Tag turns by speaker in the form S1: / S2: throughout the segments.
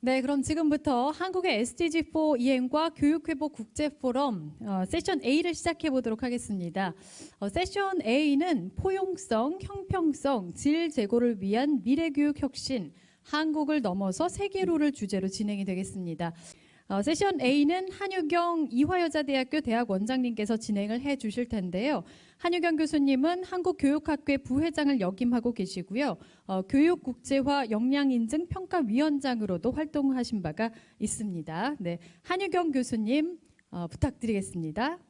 S1: 네, 그럼 지금부터 한국의 SDG4 이행과 교육회복 국제포럼 세션 A를 시작해 보도록 하겠습니다. 세션 A는 포용성, 형평성, 질 제고를 위한 미래교육 혁신, 한국을 넘어서 세계로를 주제로 진행이 되겠습니다. 세션 A는 한유경 이화여자대학교 대학원장님께서 진행을 해 주실 텐데요. 한유경 교수님은 한국교육학회 부회장을 역임하고 계시고요. 교육국제화 역량인증 평가위원장으로도 활동하신 바가 있습니다. 네, 한유경 교수님 부탁드리겠습니다.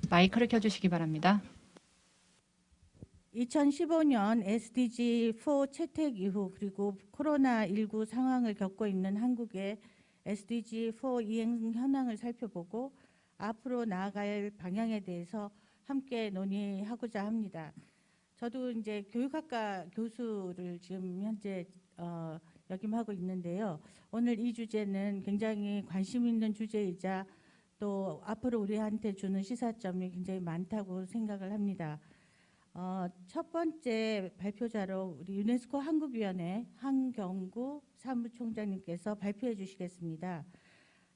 S2: 마이크를 켜주시기 바랍니다.
S3: 2015년 SDG4 채택 이후 그리고 코로나19 상황을 겪고 있는 한국의 SDG4 이행 현황을 살펴보고 앞으로 나아갈 방향에 대해서 함께 논의하고자 합니다. 저도 이제 교육학과 교수를 지금 현재 역임하고 있는데요. 오늘 이 주제는 굉장히 관심 있는 주제이자 또 앞으로 우리한테 주는 시사점이 굉장히 많다고 생각을 합니다. 첫 번째 발표자로 우리 유네스코 한국위원회 한경구 사무총장님께서 발표해 주시겠습니다.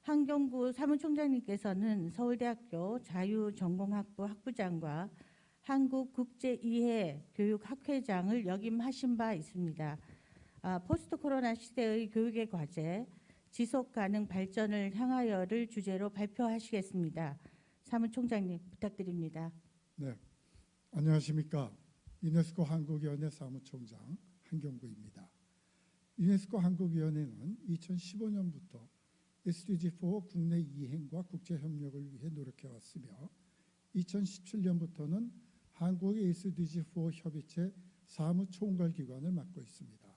S3: 한경구 사무총장님께서는 서울대학교 자유전공학부 학부장과 한국국제이해 교육학회장을 역임하신 바 있습니다. 포스트 코로나 시대의 교육의 과제, 지속가능 발전을 향하여를 주제로 발표하시겠습니다. 사무총장님 부탁드립니다.
S4: 네, 안녕하십니까. 유네스코 한국위원회 사무총장 한경구입니다. 유네스코 한국위원회는 2015년부터 SDG4 국내 이행과 국제협력을 위해 노력해왔으며 2017년부터는 한국의 SDG4 협의체 사무총괄기관을 맡고 있습니다.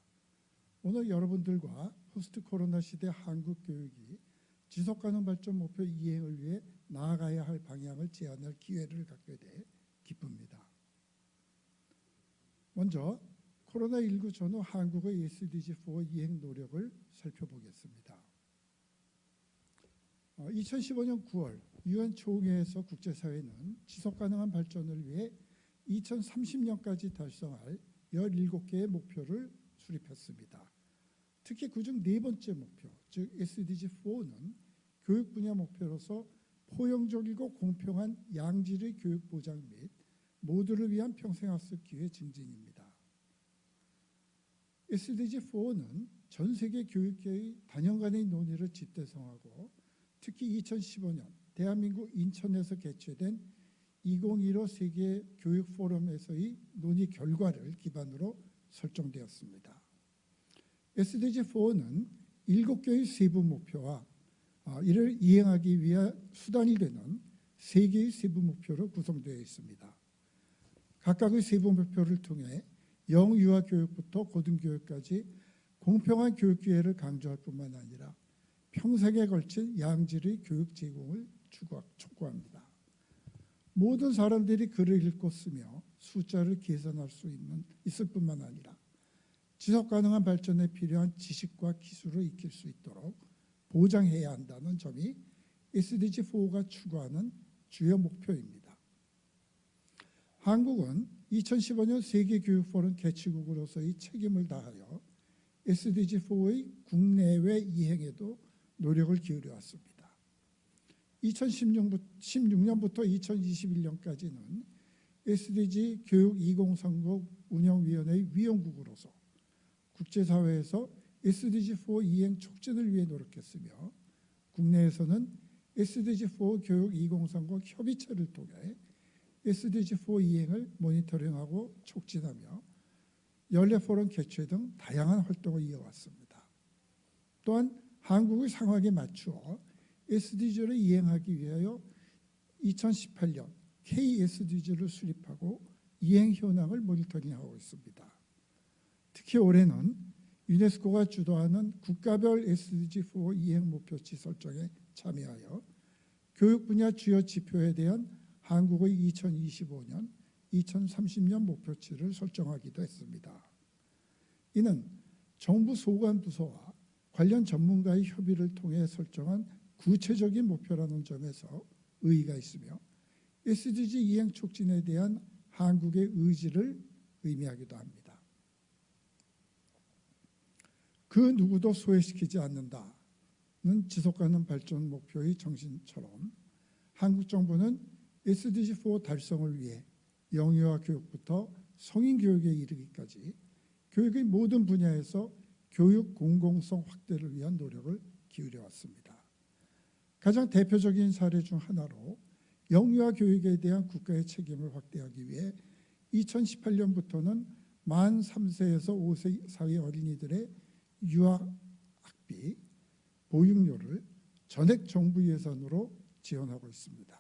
S4: 오늘 여러분들과 포스트 코로나 시대 한국 교육이 지속가능 발전 목표 이행을 위해 나아가야 할 방향을 제안할 기회를 갖게 돼 기쁩니다. 먼저 코로나19 전후 한국의 SDG4 이행 노력을 살펴보겠습니다. 2015년 9월 UN 총회에서 국제사회는 지속가능한 발전을 위해 2030년까지 달성할 17개의 목표를 수립했습니다. 특히 그중 네 번째 목표, 즉 SDG4는 교육 분야 목표로서 포용적이고 공평한 양질의 교육 보장 및 모두를 위한 평생학습 기회 증진입니다. SDG4는 전 세계 교육계의 다년간의 논의를 집대성하고 특히 2015년 대한민국 인천에서 개최된 2015 세계 교육 포럼에서의 논의 결과를 기반으로 설정되었습니다. SDG4는 7개의 세부 목표와 이를 이행하기 위해 수단이 되는 3개의 세부 목표로 구성되어 있습니다. 각각의 세부 목표를 통해 영유아 교육부터 고등교육까지 공평한 교육 기회를 강조할 뿐만 아니라 평생에 걸친 양질의 교육 제공을 촉구합니다. 모든 사람들이 글을 읽고 쓰며 숫자를 계산할 수 있을 뿐만 아니라 지속 가능한 발전에 필요한 지식과 기술을 익힐 수 있도록 보장해야 한다는 점이 SDG4가 추구하는 주요 목표입니다. 한국은 2015년 세계교육포럼 개최국으로서의 책임을 다하여 SDG4의 국내외 이행에도 노력을 기울여 왔습니다. 2016년부터 2021년까지는 SDG 교육 2030 운영위원회의 위원국으로서 국제사회에서 SDG4 이행 촉진을 위해 노력했으며 국내에서는 SDG4 교육 2030 협의체를 통해 SDG4 이행을 모니터링하고 촉진하며 연례 포럼 개최 등 다양한 활동을 이어왔습니다. 또한 한국의 상황에 맞추어 SDG를 이행하기 위하여 2018년 KSDG를 수립하고 이행 현황을 모니터링하고 있습니다. 특히 올해는 유네스코가 주도하는 국가별 SDG4 이행 목표치 설정에 참여하여 교육 분야 주요 지표에 대한 한국의 2025년, 2030년 목표치를 설정하기도 했습니다. 이는 정부 소관 부서와 관련 전문가의 협의를 통해 설정한 구체적인 목표라는 점에서 의의가 있으며 SDG 이행 촉진에 대한 한국의 의지를 의미하기도 합니다. 그 누구도 소외시키지 않는다는 지속가능 발전 목표의 정신처럼 한국 정부는 SDG4 달성을 위해 영유아 교육부터 성인 교육에 이르기까지 교육의 모든 분야에서 교육 공공성 확대를 위한 노력을 기울여 왔습니다. 가장 대표적인 사례 중 하나로 영유아 교육에 대한 국가의 책임을 확대하기 위해 2018년부터는 만 3세에서 5세 사이 어린이들의 유아학비, 보육료를 전액 정부 예산으로 지원하고 있습니다.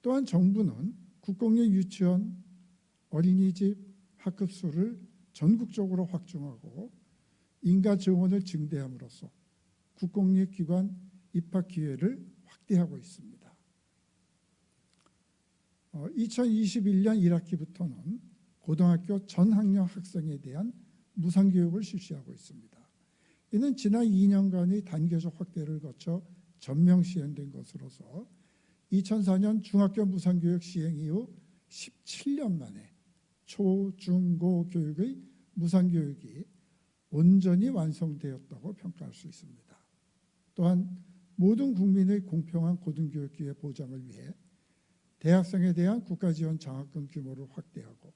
S4: 또한 정부는 국공립 유치원, 어린이집 학급 수를 전국적으로 확충하고 인가 지원을 증대함으로써 국공립기관 입학 기회를 확대하고 있습니다. 2021년 1학기부터는 고등학교 전 학년 학생에 대한 무상교육을 실시하고 있습니다. 이는 지난 2년간의 단계적 확대를 거쳐 전면 시행된 것으로서 2004년 중학교 무상교육 시행 이후 17년 만에 초, 중, 고 교육의 무상교육이 온전히 완성되었다고 평가할 수 있습니다. 또한 모든 국민의 공평한 고등교육 기회 보장을 위해 대학생에 대한 국가지원 장학금 규모를 확대하고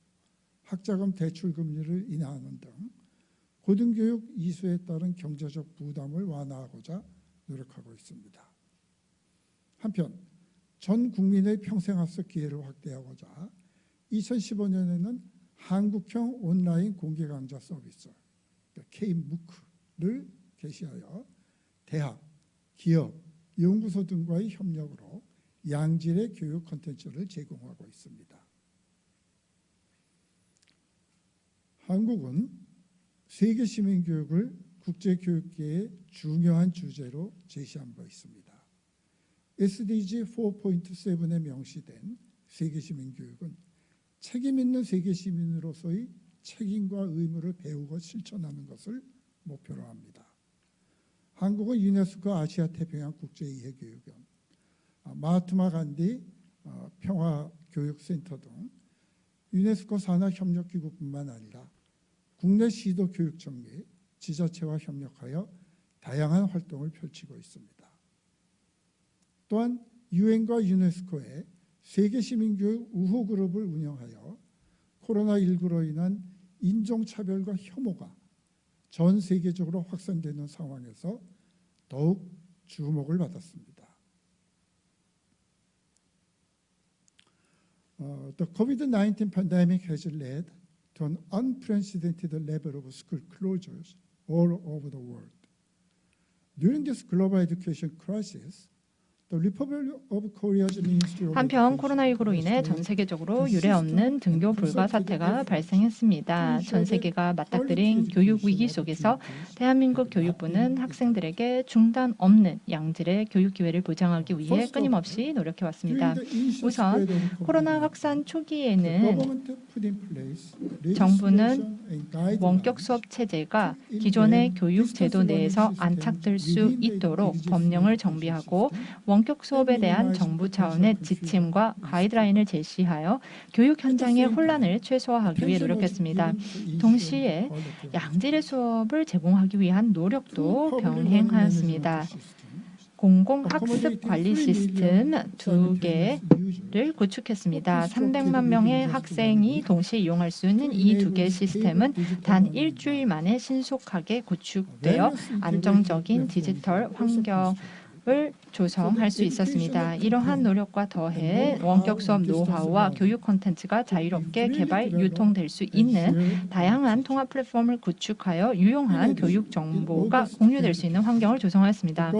S4: 학자금 대출 금리를 인하하는 등 고등교육 이수에 따른 경제적 부담을 완화하고자 노력하고 있습니다. 한편 전 국민의 평생학습 기회를 확대하고자 2015년에는 한국형 온라인 공개 강좌 서비스 K-MOOC를 개시하여 대학, 기업, 연구소 등과의 협력으로 양질의 교육 콘텐츠를 제공하고 있습니다. 한국은 세계 시민교육을 국제교육계의 중요한 주제로 제시한 바 있습니다. SDG 4.7에 명시된 세계 시민교육은 책임 있는 세계 시민으로서의 책임과 의무를 배우고 실천하는 것을 목표로 합니다. 한국은 유네스코 아시아 태평양 국제이해교육원, 마하트마 간디 평화교육센터 등 유네스코 산하협력기구뿐만 아니라 국내 시도교육청 및 지자체와 협력하여 다양한 활동을 펼치고 있습니다. 또한 유엔과 유네스코의 세계시민교육 우호그룹을 운영하여 코로나19로 인한 인종차별과 혐오가 전 세계적으로 확산되는 상황에서 더욱 주목을 받았습니다. The COVID-19 pandemic has led to an unprecedented level of school closures all over the world. During this global education crisis, the Republic of Korea's Ministry of
S2: 한편
S4: Education
S2: 코로나19로 인해 전 세계적으로 유례없는 등교 불가 사태가 발생했습니다. 전 세계가 맞닥뜨린 교육 위기 속에서 대한민국 교육부는 학생들에게 중단 없는 양질의 교육 기회를 보장하기 위해 끊임없이 노력해 왔습니다. 우선 코로나 확산 초기에는 정부는 원격 수업 체제가 기존의 교육 제도 내에서 안착될 수 있도록 법령을 정비하고 원격 수업에 대한 정부 차원의 지침과 가이드라인을 제시하여 교육 현장의 혼란을 최소화하기 위해 노력했습니다. 동시에 양질의 수업을 제공하기 위한 노력도 병행하였습니다. 공공학습 관리 시스템 2개를 구축했습니다. 300만 명의 학생이 동시에 이용할 수 있는 이 2개 시스템은 단 일주일 만에 신속하게 구축되어 안정적인 디지털 환경을 조성할 수 있었습니다. 이러한 노력과 더해 원격 수업 노하우와 교육 콘텐츠가 자유롭게 개발, 유통될 수 있는 다양한 통합 플랫폼을 구축하여 유용한 교육 정보가 공유될 수 있는 환경을 조성하였습니다.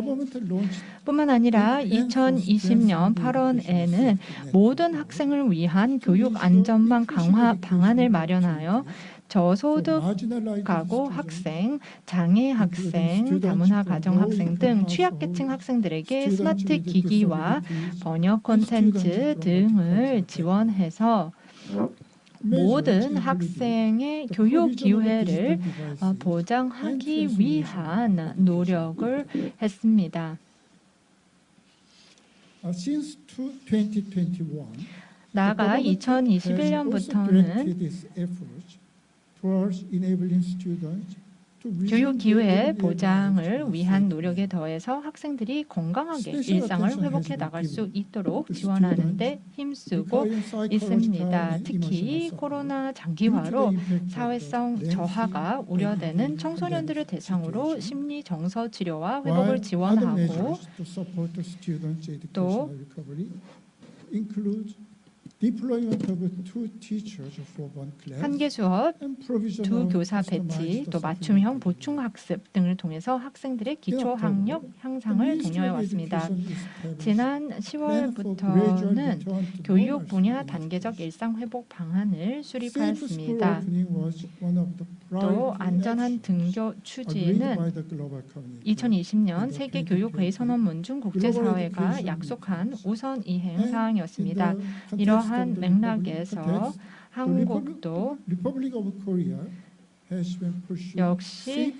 S2: 뿐만 아니라 2020년 8월에는 모든 학생을 위한 교육 안전망 강화 방안을 마련하여 저소득 가구 학생, 장애 학생, 다문화 가정 학생 등 취약계층 학생들에게 스마트 기기와 번역 콘텐츠 등을 지원해서 모든 학생의 교육 기회를 보장하기 위한 노력을 했습니다.
S4: Since 2021,
S2: 나아가 2021년부터는 교육 기회 보장을 위한 노력에 더해서 학생들이 건강하게 일상을 회복해 나갈 수 있도록 지원하는 데 힘쓰고 있습니다. 특히 코로나 장기화로 사회성 저하가 우려되는 청소년들을 대상으로 심리 정서 치료와 회복을 지원하고 또 한 개 수업, 두 교사 배치, 또 맞춤형 보충 학습 등을 통해서 학생들의 기초 학력 향상을 독려해 왔습니다. 지난 10월부터는 교육 분야 단계적 일상 회복 방안을 수립하였습니다. 또 안전한 등교 추진은 2020년 세계 교육회의 선언문 중 국제사회가 약속한 우선 이행 사항이었습니다. 이러한 맥락에서 한국도 역시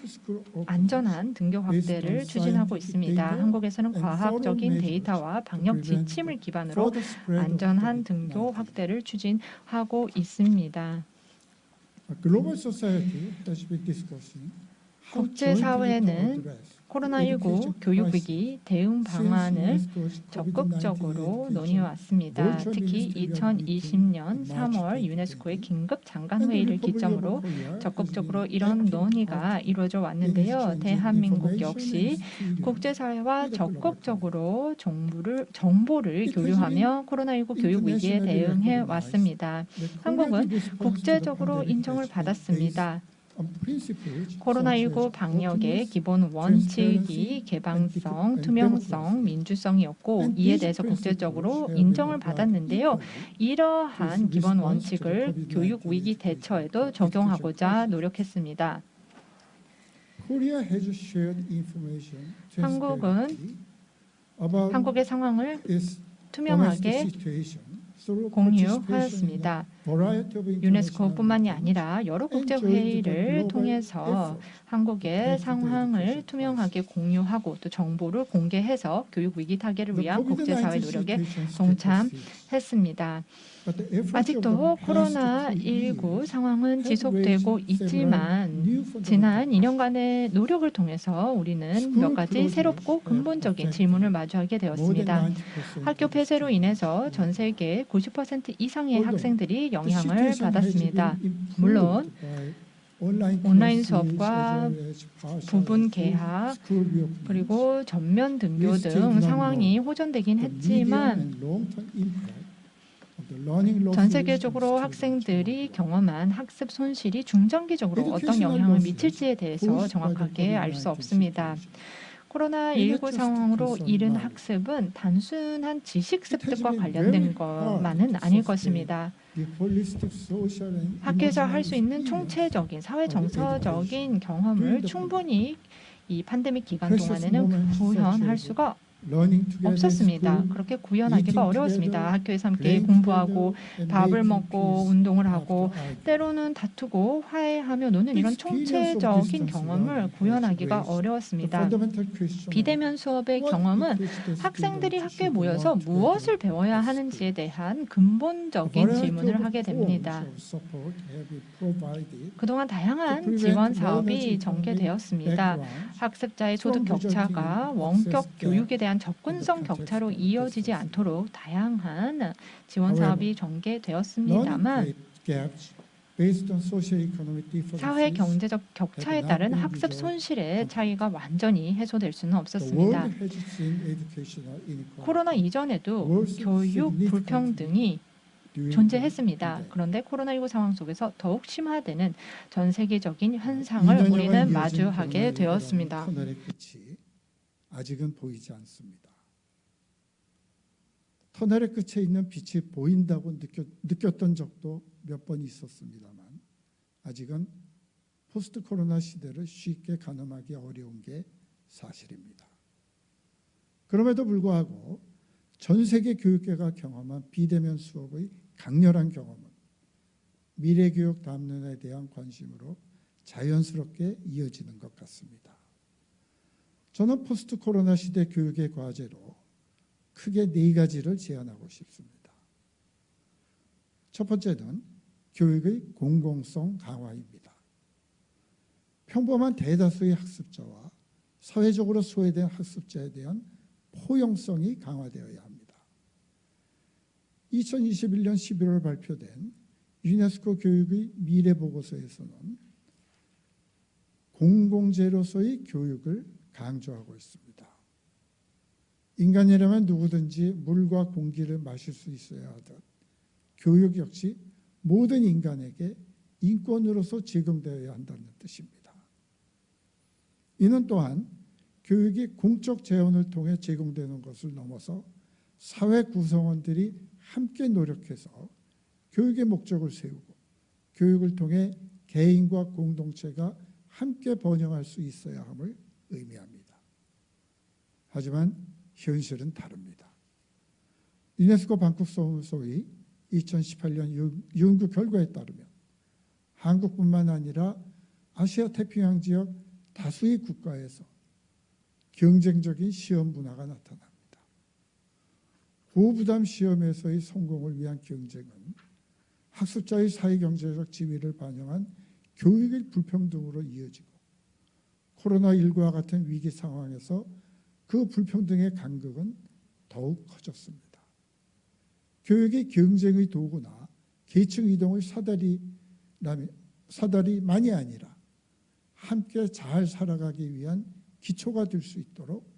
S2: 안전한 등교 확대를 추진하고 있습니다. 한국에서는 과학적인 데이터와 방역 지침을 기반으로 안전한 등교 확대를 추진하고 있습니다. 국제사회는 코로나19 교육위기 대응 방안을 적극적으로 논의해왔습니다. 특히 2020년 3월 유네스코의 긴급 장관회의를 기점으로 적극적으로 이런 논의가 이루어져 왔는데요. 대한민국 역시 국제사회와 적극적으로 정보를 교류하며 코로나19 교육위기에 대응해 왔습니다. 한국은 국제적으로 인정을 받았습니다. 코로나19 방역의 기본 원칙이 개방성, 투명성, 민주성이었고 이에 대해서 국제적으로 인정을 받았는데요. 이러한 기본 원칙을 교육 위기 대처에도 적용하고자 노력했습니다. 한국은 한국의 상황을 투명하게 공유하였습니다. 유네스코뿐만이 아니라 여러 국제회의를 통해서 한국의 상황을 투명하게 공유하고 또 정보를 공개해서 교육 위기 타개를 위한 국제사회 노력에 동참했습니다. 아직도 코로나19 상황은 지속되고 있지만 지난 2년간의 노력을 통해서 우리는 몇 가지 새롭고 근본적인 질문을 마주하게 되었습니다. 학교 폐쇄로 인해서 전 세계 90% 이상의 학생들이 영향을 받았습니다. 물론 온라인 수업과 부분 개학 그리고 전면 등교 등 상황이 호전되긴 했지만 전 세계적으로 학생들이 경험한 학습 손실이 중장기적으로 어떤 영향을 미칠지에 대해서 정확하게 알 수 없습니다. 코로나19 상황으로 잃은 학습은 단순한 지식 습득과 관련된 것만은 아닐 것입니다. 학교에서 할 수 있는 총체적인 사회 정서적인 경험을 충분히 이 팬데믹 기간 동안에는 구현할 수가 없었습니다. 그렇게 구현하기가 어려웠습니다. 학교에서 함께 공부하고 밥을 먹고 운동을 하고 때로는 다투고 화해하며 노는 이런 총체적인 경험을 구현하기가 어려웠습니다. 비대면 수업의 경험은 학생들이 학교에 모여서 무엇을 배워야 하는지에 대한 근본적인 질문을 하게 됩니다. 그동안 다양한 지원 사업이 전개되었습니다. 학습자의 소득 격차가 원격 교육에 대한 접근성 격차로 이어지지 않도록 다양한 지원 사업이 전개되었습니다만 사회 경제적 격차에 따른 학습 손실의 차이가 완전히 해소될 수는 없었습니다. 코로나 이전에도 교육 불평등이 존재했습니다. 그런데 코로나19 상황 속에서 더욱 심화되는 전 세계적인 현상을 우리는 마주하게 되었습니다.
S4: 아직은 보이지 않습니다. 터널의 끝에 있는 빛이 보인다고 느꼈던 적도 몇 번 있었습니다만 아직은 포스트 코로나 시대를 쉽게 가늠하기 어려운 게 사실입니다. 그럼에도 불구하고 전 세계 교육계가 경험한 비대면 수업의 강렬한 경험은 미래교육 담론에 대한 관심으로 자연스럽게 이어지는 것 같습니다. 저는 포스트 코로나 시대 교육의 과제로 크게 4가지를 제안하고 싶습니다. 첫 번째는 교육의 공공성 강화입니다. 평범한 대다수의 학습자와 사회적으로 소외된 학습자에 대한 포용성이 강화되어야 합니다. 2021년 11월 발표된 유네스코 교육의 미래 보고서에서는 공공재로서의 교육을 강조하고 있습니다. 인간이라면 누구든지 물과 공기를 마실 수 있어야 하듯 교육 역시 모든 인간에게 인권으로서 제공되어야 한다는 뜻입니다. 이는 또한 교육이 공적 재원을 통해 제공되는 것을 넘어서 사회 구성원들이 함께 노력해서 교육의 목적을 세우고 교육을 통해 개인과 공동체가 함께 번영할 수 있어야 함을 의미합니다. 하지만 현실은 다릅니다. 유네스코 방콕사무소의 2018년 연구 결과에 따르면 한국뿐만 아니라 아시아 태평양 지역 다수의 국가에서 경쟁적인 시험 문화가 나타납니다. 고부담 시험에서의 성공을 위한 경쟁은 학습자의 사회경제적 지위를 반영한 교육의 불평등으로 이어지고 코로나19와 같은 위기 상황에서 그 불평등의 간극은 더욱 커졌습니다. 교육이 경쟁의 도구나 계층 이동의 사다리만이 아니라 함께 잘 살아가기 위한 기초가 될 수 있도록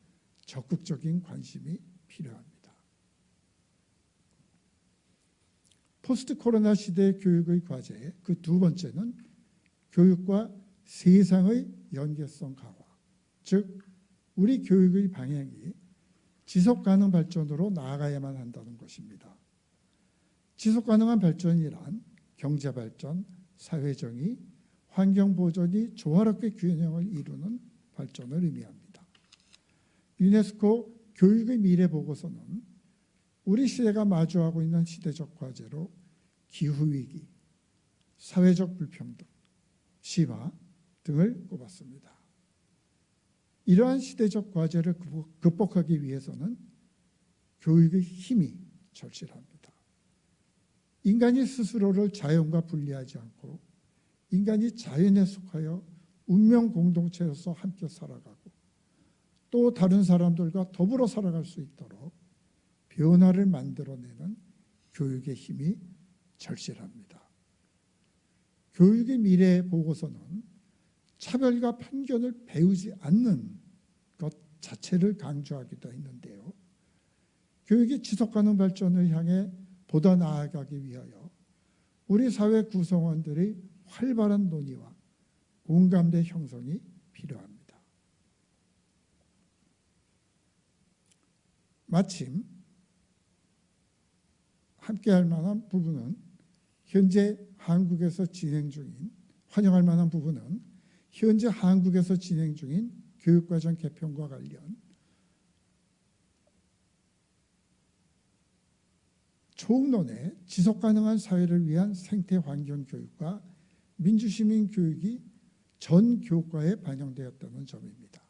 S4: 적극적인 관심이 필요합니다. 포스트 코로나 시대 교육의 과제 그 2번째는 교육과 세상의 연계성 강화, 즉 우리 교육의 방향이 지속가능 발전으로 나아가야만 한다는 것입니다. 지속가능한 발전이란 경제발전, 사회정의, 환경보존이 조화롭게 균형을 이루는 발전을 의미합니다. 유네스코 교육의 미래 보고서는 우리 시대가 마주하고 있는 시대적 과제로 기후위기, 사회적 불평등, 심화 등을 꼽았습니다. 이러한 시대적 과제를 극복하기 위해서는 교육의 힘이 절실합니다. 인간이 스스로를 자연과 분리하지 않고 인간이 자연에 속하여 운명 공동체로서 함께 살아가고 또 다른 사람들과 더불어 살아갈 수 있도록 변화를 만들어내는 교육의 힘이 절실합니다. 교육의 미래 보고서는 차별과 편견을 배우지 않는 것 자체를 강조하기도 했는데요. 교육이 지속가능 발전을 향해 보다 나아가기 위하여 우리 사회 구성원들의 활발한 논의와 공감대 형성이 필요합니다. 마침 함께할 만한 부분은 현재 한국에서 진행 중인 환영할 만한 부분은 현재 한국에서 진행 중인 교육과정 개편과 관련 총론의 지속가능한 사회를 위한 생태환경 교육과 민주시민 교육이 전 교과에 반영되었다는 점입니다.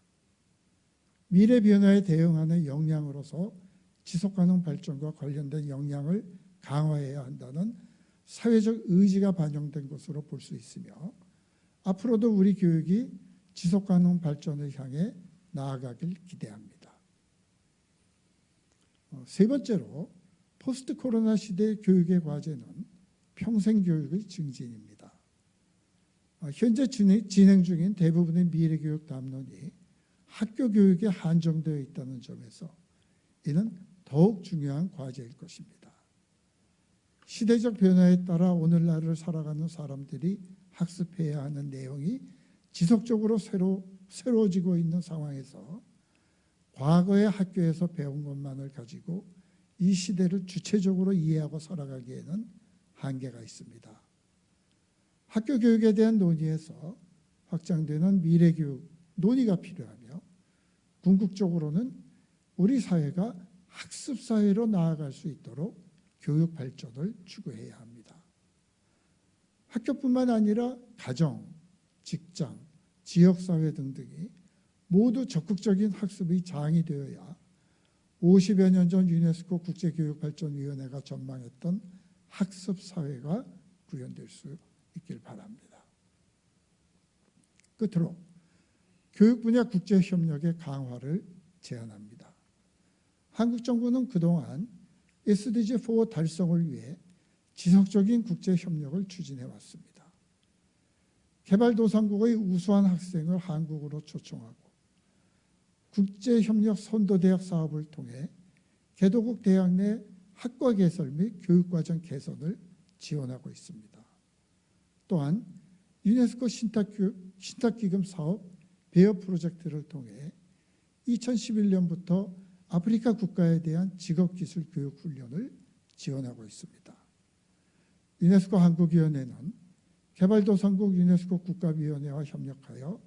S4: 미래 변화에 대응하는 역량으로서 지속가능 발전과 관련된 역량을 강화해야 한다는 사회적 의지가 반영된 것으로 볼 수 있으며 앞으로도 우리 교육이 지속가능 발전을 향해 나아가길 기대합니다. 세 번째로 포스트 코로나 시대 교육의 과제는 평생교육의 증진입니다. 현재 진행 중인 대부분의 미래교육 담론이 학교 교육에 한정되어 있다는 점에서 이는 더욱 중요한 과제일 것입니다. 시대적 변화에 따라 오늘날을 살아가는 사람들이 학습해야 하는 내용이 지속적으로 새로워지고 있는 상황에서 과거의 학교에서 배운 것만을 가지고 이 시대를 주체적으로 이해하고 살아가기에는 한계가 있습니다. 학교 교육에 대한 논의에서 확장되는 미래교육 논의가 필요하며 궁극적으로는 우리 사회가 학습사회로 나아갈 수 있도록 교육 발전을 추구해야 합니다. 학교뿐만 아니라 가정, 직장, 지역사회 등등이 모두 적극적인 학습의 장이 되어야 50여 년 전 유네스코 국제교육발전위원회가 전망했던 학습 사회가 구현될 수 있길 바랍니다. 끝으로 교육 분야 국제협력의 강화를 제안합니다. 한국 정부는 그동안 SDG4 달성을 위해 지속적인 국제협력을 추진해 왔습니다. 개발도상국의 우수한 학생을 한국으로 초청하고 국제협력 선도대학 사업을 통해 개도국 대학 내 학과 개설 및 교육과정 개선을 지원하고 있습니다. 또한 유네스코 신탁기금 사업 베어 프로젝트를 통해 2011년부터 아프리카 국가에 대한 직업기술 교육 훈련을 지원하고 있습니다. 유네스코 한국위원회는 개발도상국 유네스코 국가위원회와 협력하여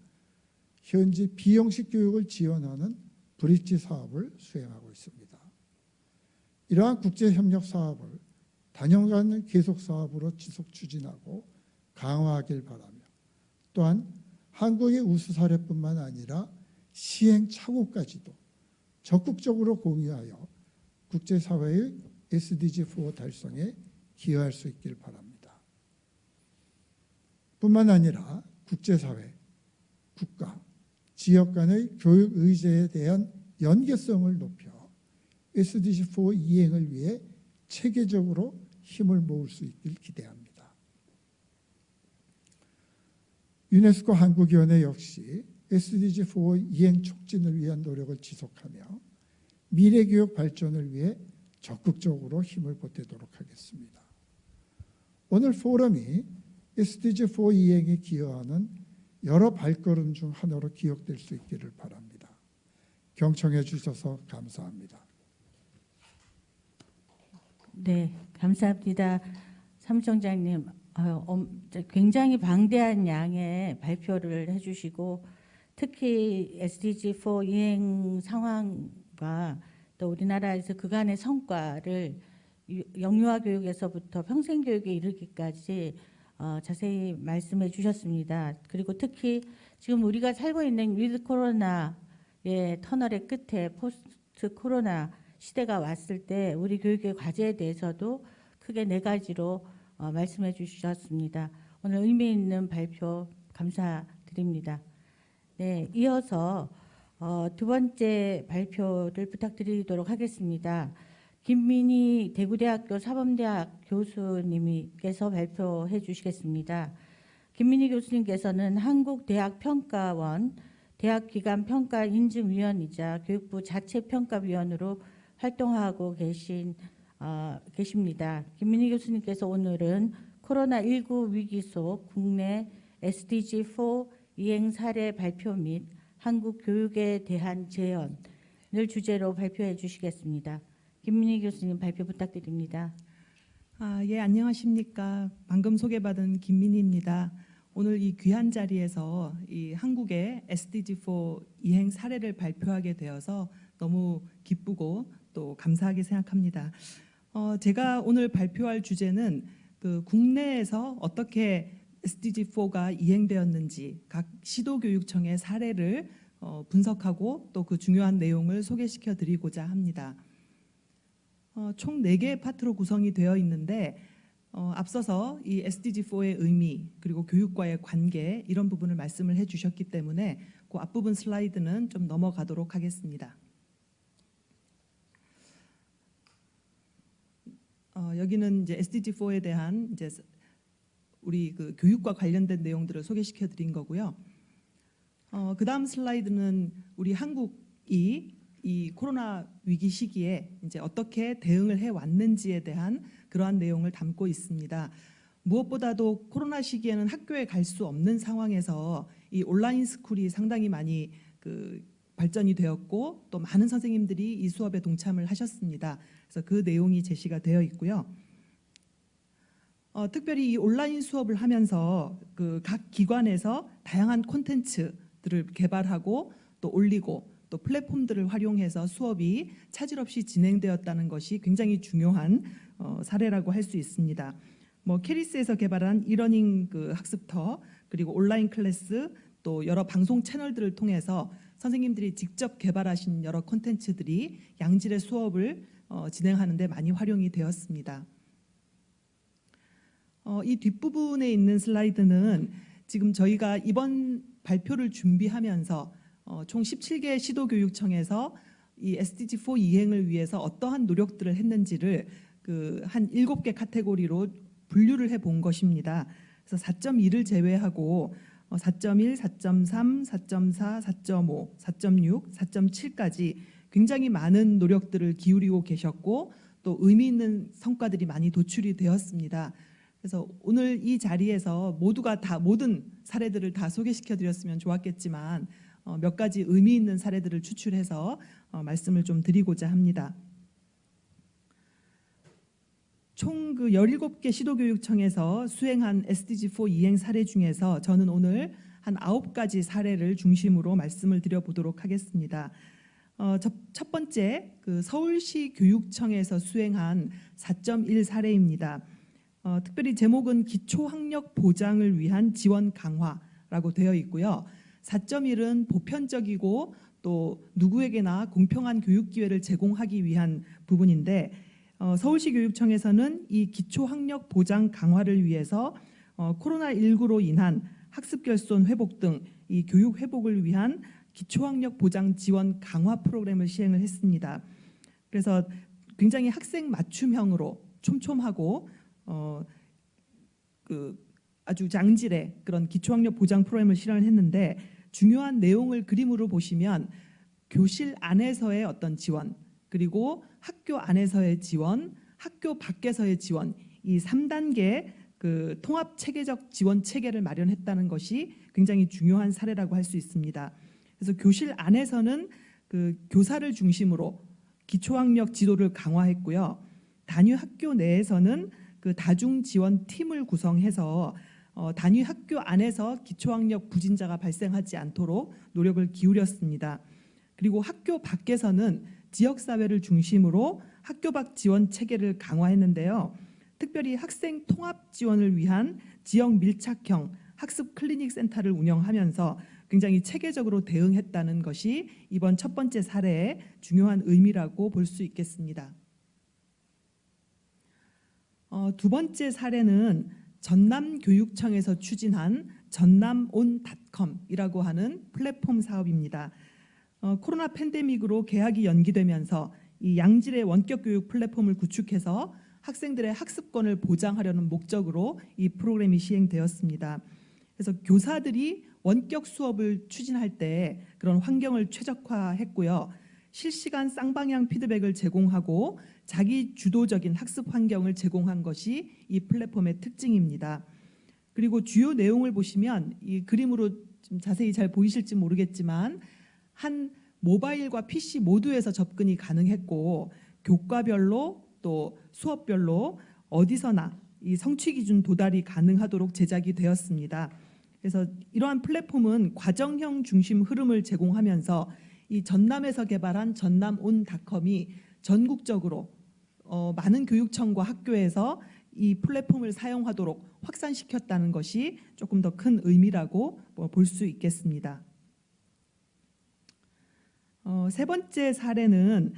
S4: 현지 비형식 교육을 지원하는 브릿지 사업을 수행하고 있습니다. 이러한 국제협력 사업을 단연간 계속 사업으로 지속 추진하고 강화하길 바라며 또한 한국의 우수 사례뿐만 아니라 시행착오까지도 적극적으로 공유하여 국제사회의 SDG4 달성에 기여할 수 있길 바랍니다. 뿐만 아니라 국제사회, 국가, 지역 간의 교육 의제에 대한 연계성을 높여 SDG4 이행을 위해 체계적으로 힘을 모을 수 있길 기대합니다. 유네스코 한국위원회 역시 SDG4 이행 촉진을 위한 노력을 지속하며 미래교육 발전을 위해 적극적으로 힘을 보태도록 하겠습니다. 오늘 포럼이 SDG4 이행에 기여하는 여러 발걸음 중 하나로 기억될 수 있기를 바랍니다. 경청해 주셔서 감사합니다.
S3: 네, 감사합니다. 사무총장님, 굉장히 방대한 양의 발표를 해주시고 특히 SDG4 이행 상황과 또 우리나라에서 그간의 성과를 영유아 교육에서부터 평생교육에 이르기까지 자세히 말씀해 주셨습니다. 그리고 특히 지금 우리가 살고 있는 위드 코로나의 터널의 끝에 포스트 코로나 시대가 왔을 때 우리 교육의 과제에 대해서도 크게 4가지로 말씀해 주셨습니다. 오늘 의미 있는 발표 감사드립니다. 네, 이어서 2번째 발표를 부탁드리도록 하겠습니다. 김민희 대구대학교 사범대학 교수님께서 발표해 주시겠습니다. 김민희 교수님께서는 한국대학평가원 대학기관평가인증위원이자 교육부 자체평가위원으로 활동하고 계십니다. 김민희 교수님께서 오늘은 코로나19 위기 속 국내 SDG4 이행 사례 발표 및 한국 교육에 대한 제언을 주제로 발표해 주시겠습니다. 김민희 교수님 발표 부탁드립니다.
S5: 예, 안녕하십니까. 방금 소개받은 김민희입니다. 오늘 이 귀한 자리에서 이 한국의 SDG4 이행 사례를 발표하게 되어서 너무 기쁘고 또 감사하게 생각합니다. 제가 오늘 발표할 주제는 그 국내에서 어떻게 SDG4가 이행되었는지 각 시도교육청의 사례를 분석하고 또 그 중요한 내용을 소개시켜 드리고자 합니다. 총 4개의 파트로 구성이 되어 있는데 앞서서 이 SDG4의 의미 그리고 교육과의 관계 이런 부분을 말씀을 해주셨기 때문에 그 앞부분 슬라이드는 좀 넘어가도록 하겠습니다. 여기는 이제 SDG4에 대한 이제 우리 그 교육과 관련된 내용들을 소개시켜 드린 거고요. 그 다음 슬라이드는 우리 한국이 이 코로나 위기 시기에 이제 어떻게 대응을 해 왔는지에 대한 그러한 내용을 담고 있습니다. 무엇보다도 코로나 시기에는 학교에 갈 수 없는 상황에서 이 온라인 스쿨이 상당히 많이 그 발전이 되었고 또 많은 선생님들이 이 수업에 동참을 하셨습니다. 그래서 그 내용이 제시가 되어 있고요. 특별히 이 온라인 수업을 하면서 그 각 기관에서 다양한 콘텐츠들을 개발하고 또 올리고 또 플랫폼들을 활용해서 수업이 차질 없이 진행되었다는 것이 굉장히 중요한 사례라고 할 수 있습니다. 뭐 캐리스에서 개발한 이러닝 그 학습터, 그리고 온라인 클래스, 또 여러 방송 채널들을 통해서 선생님들이 직접 개발하신 여러 콘텐츠들이 양질의 수업을 진행하는 데 많이 활용이 되었습니다. 이 뒷부분에 있는 슬라이드는 지금 저희가 이번 발표를 준비하면서 총 17개 시도교육청에서 이 SDG4 이행을 위해서 어떠한 노력들을 했는지를 한 7개 카테고리로 분류를 해본 것입니다. 그래서 4.2를 제외하고 4.1, 4.3, 4.4, 4.5, 4.6, 4.7까지 굉장히 많은 노력들을 기울이고 계셨고 또 의미 있는 성과들이 많이 도출이 되었습니다. 그래서 오늘 이 자리에서 모두가 다 모든 사례들을 다 소개시켜 드렸으면 좋았겠지만 몇 가지 의미 있는 사례들을 추출해서 말씀을 좀 드리고자 합니다. 총 17개 시도교육청에서 수행한 SDG4 이행 사례 중에서 저는 오늘 한 9가지 사례를 중심으로 말씀을 드려보도록 하겠습니다. 첫 번째, 서울시 교육청에서 수행한 4.1 사례입니다. 특별히 제목은 기초학력 보장을 위한 지원 강화라고 되어 있고요. 4.1은 보편적이고 또 누구에게나 공평한 교육 기회를 제공하기 위한 부분인데 서울시 교육청에서는 이 기초학력 보장 강화를 위해서 코로나19로 인한 학습 결손 회복 등 이 교육 회복을 위한 기초학력 보장 지원 강화 프로그램을 시행을 했습니다. 그래서 굉장히 학생 맞춤형으로 촘촘하고 아주 장질의 그런 기초학력 보장 프로그램을 실현을 했는데 중요한 내용을 그림으로 보시면 교실 안에서의 어떤 지원, 그리고 학교 안에서의 지원, 학교 밖에서의 지원, 이 3단계 통합 체계적 지원 체계를 마련했다는 것이 굉장히 중요한 사례라고 할 수 있습니다. 그래서 교실 안에서는 교사를 중심으로 기초학력 지도를 강화했고요. 단위 학교 내에서는 다중 지원 팀을 구성해서 단위 학교 안에서 기초학력 부진자가 발생하지 않도록 노력을 기울였습니다. 그리고 학교 밖에서는 지역사회를 중심으로 학교 밖 지원 체계를 강화했는데요. 특별히 학생 통합 지원을 위한 지역 밀착형 학습 클리닉 센터를 운영하면서 굉장히 체계적으로 대응했다는 것이 이번 첫 번째 사례의 중요한 의미라고 볼 수 있겠습니다. 두 번째 사례는 전남교육청에서 추진한 전남온닷컴이라고 하는 플랫폼 사업입니다. 코로나 팬데믹으로 개학이 연기되면서 이 양질의 원격 교육 플랫폼을 구축해서 학생들의 학습권을 보장하려는 목적으로 이 프로그램이 시행되었습니다. 그래서 교사들이 원격 수업을 추진할 때 그런 환경을 최적화했고요. 실시간 쌍방향 피드백을 제공하고 자기 주도적인 학습 환경을 제공한 것이 이 플랫폼의 특징입니다. 그리고 주요 내용을 보시면 이 그림으로 좀 자세히 잘 보이실지 모르겠지만 한 모바일과 PC 모두에서 접근이 가능했고 교과별로 또 수업별로 어디서나 이 성취 기준 도달이 가능하도록 제작이 되었습니다. 그래서 이러한 플랫폼은 과정형 중심 흐름을 제공하면서 이 전남에서 개발한 전남온닷컴이 전국적으로 많은 교육청과 학교에서 이 플랫폼을 사용하도록 확산시켰다는 것이 조금 더 큰 의미라고 볼 수 있겠습니다. 세 번째 사례는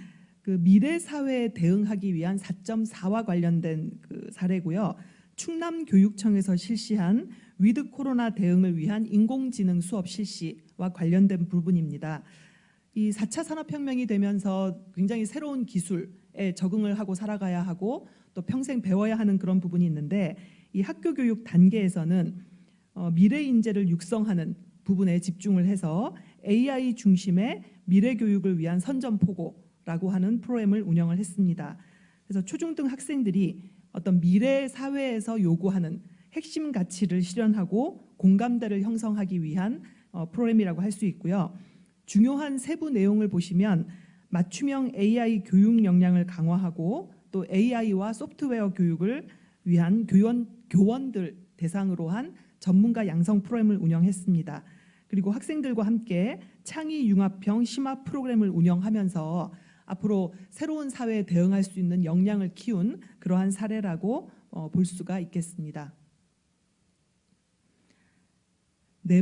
S5: 미래 사회에 대응하기 위한 4.4와 관련된 사례고요. 충남교육청에서 실시한 위드 코로나 대응을 위한 인공지능 수업 실시와 관련된 부분입니다. 이 4차 산업혁명이 되면서 굉장히 새로운 기술에 적응을 하고 살아가야 하고 또 평생 배워야 하는 그런 부분이 있는데 이 학교 교육 단계에서는 미래 인재를 육성하는 부분에 집중을 해서 AI 중심의 미래 교육을 위한 선전포고라고 하는 프로그램을 운영을 했습니다. 그래서 초중등 학생들이 어떤 미래 사회에서 요구하는 핵심 가치를 실현하고 공감대를 형성하기 위한 프로그램이라고 할 수 있고요. 중요한 세부 내용을 보시면 맞춤형 AI 교육 역량을 강화하고 또 AI와 소프트웨어 교육을 위한 교원들 대상으로 한 전문가 양성 프로그램을 운영했습니다. 그리고 학생들과 함께 창의 융합형 심화 프로그램을 운영하면서 앞으로 새로운 사회에 대응할 수 있는 역량을 키운 그러한 사례라고 볼 수가 있겠습니다. 네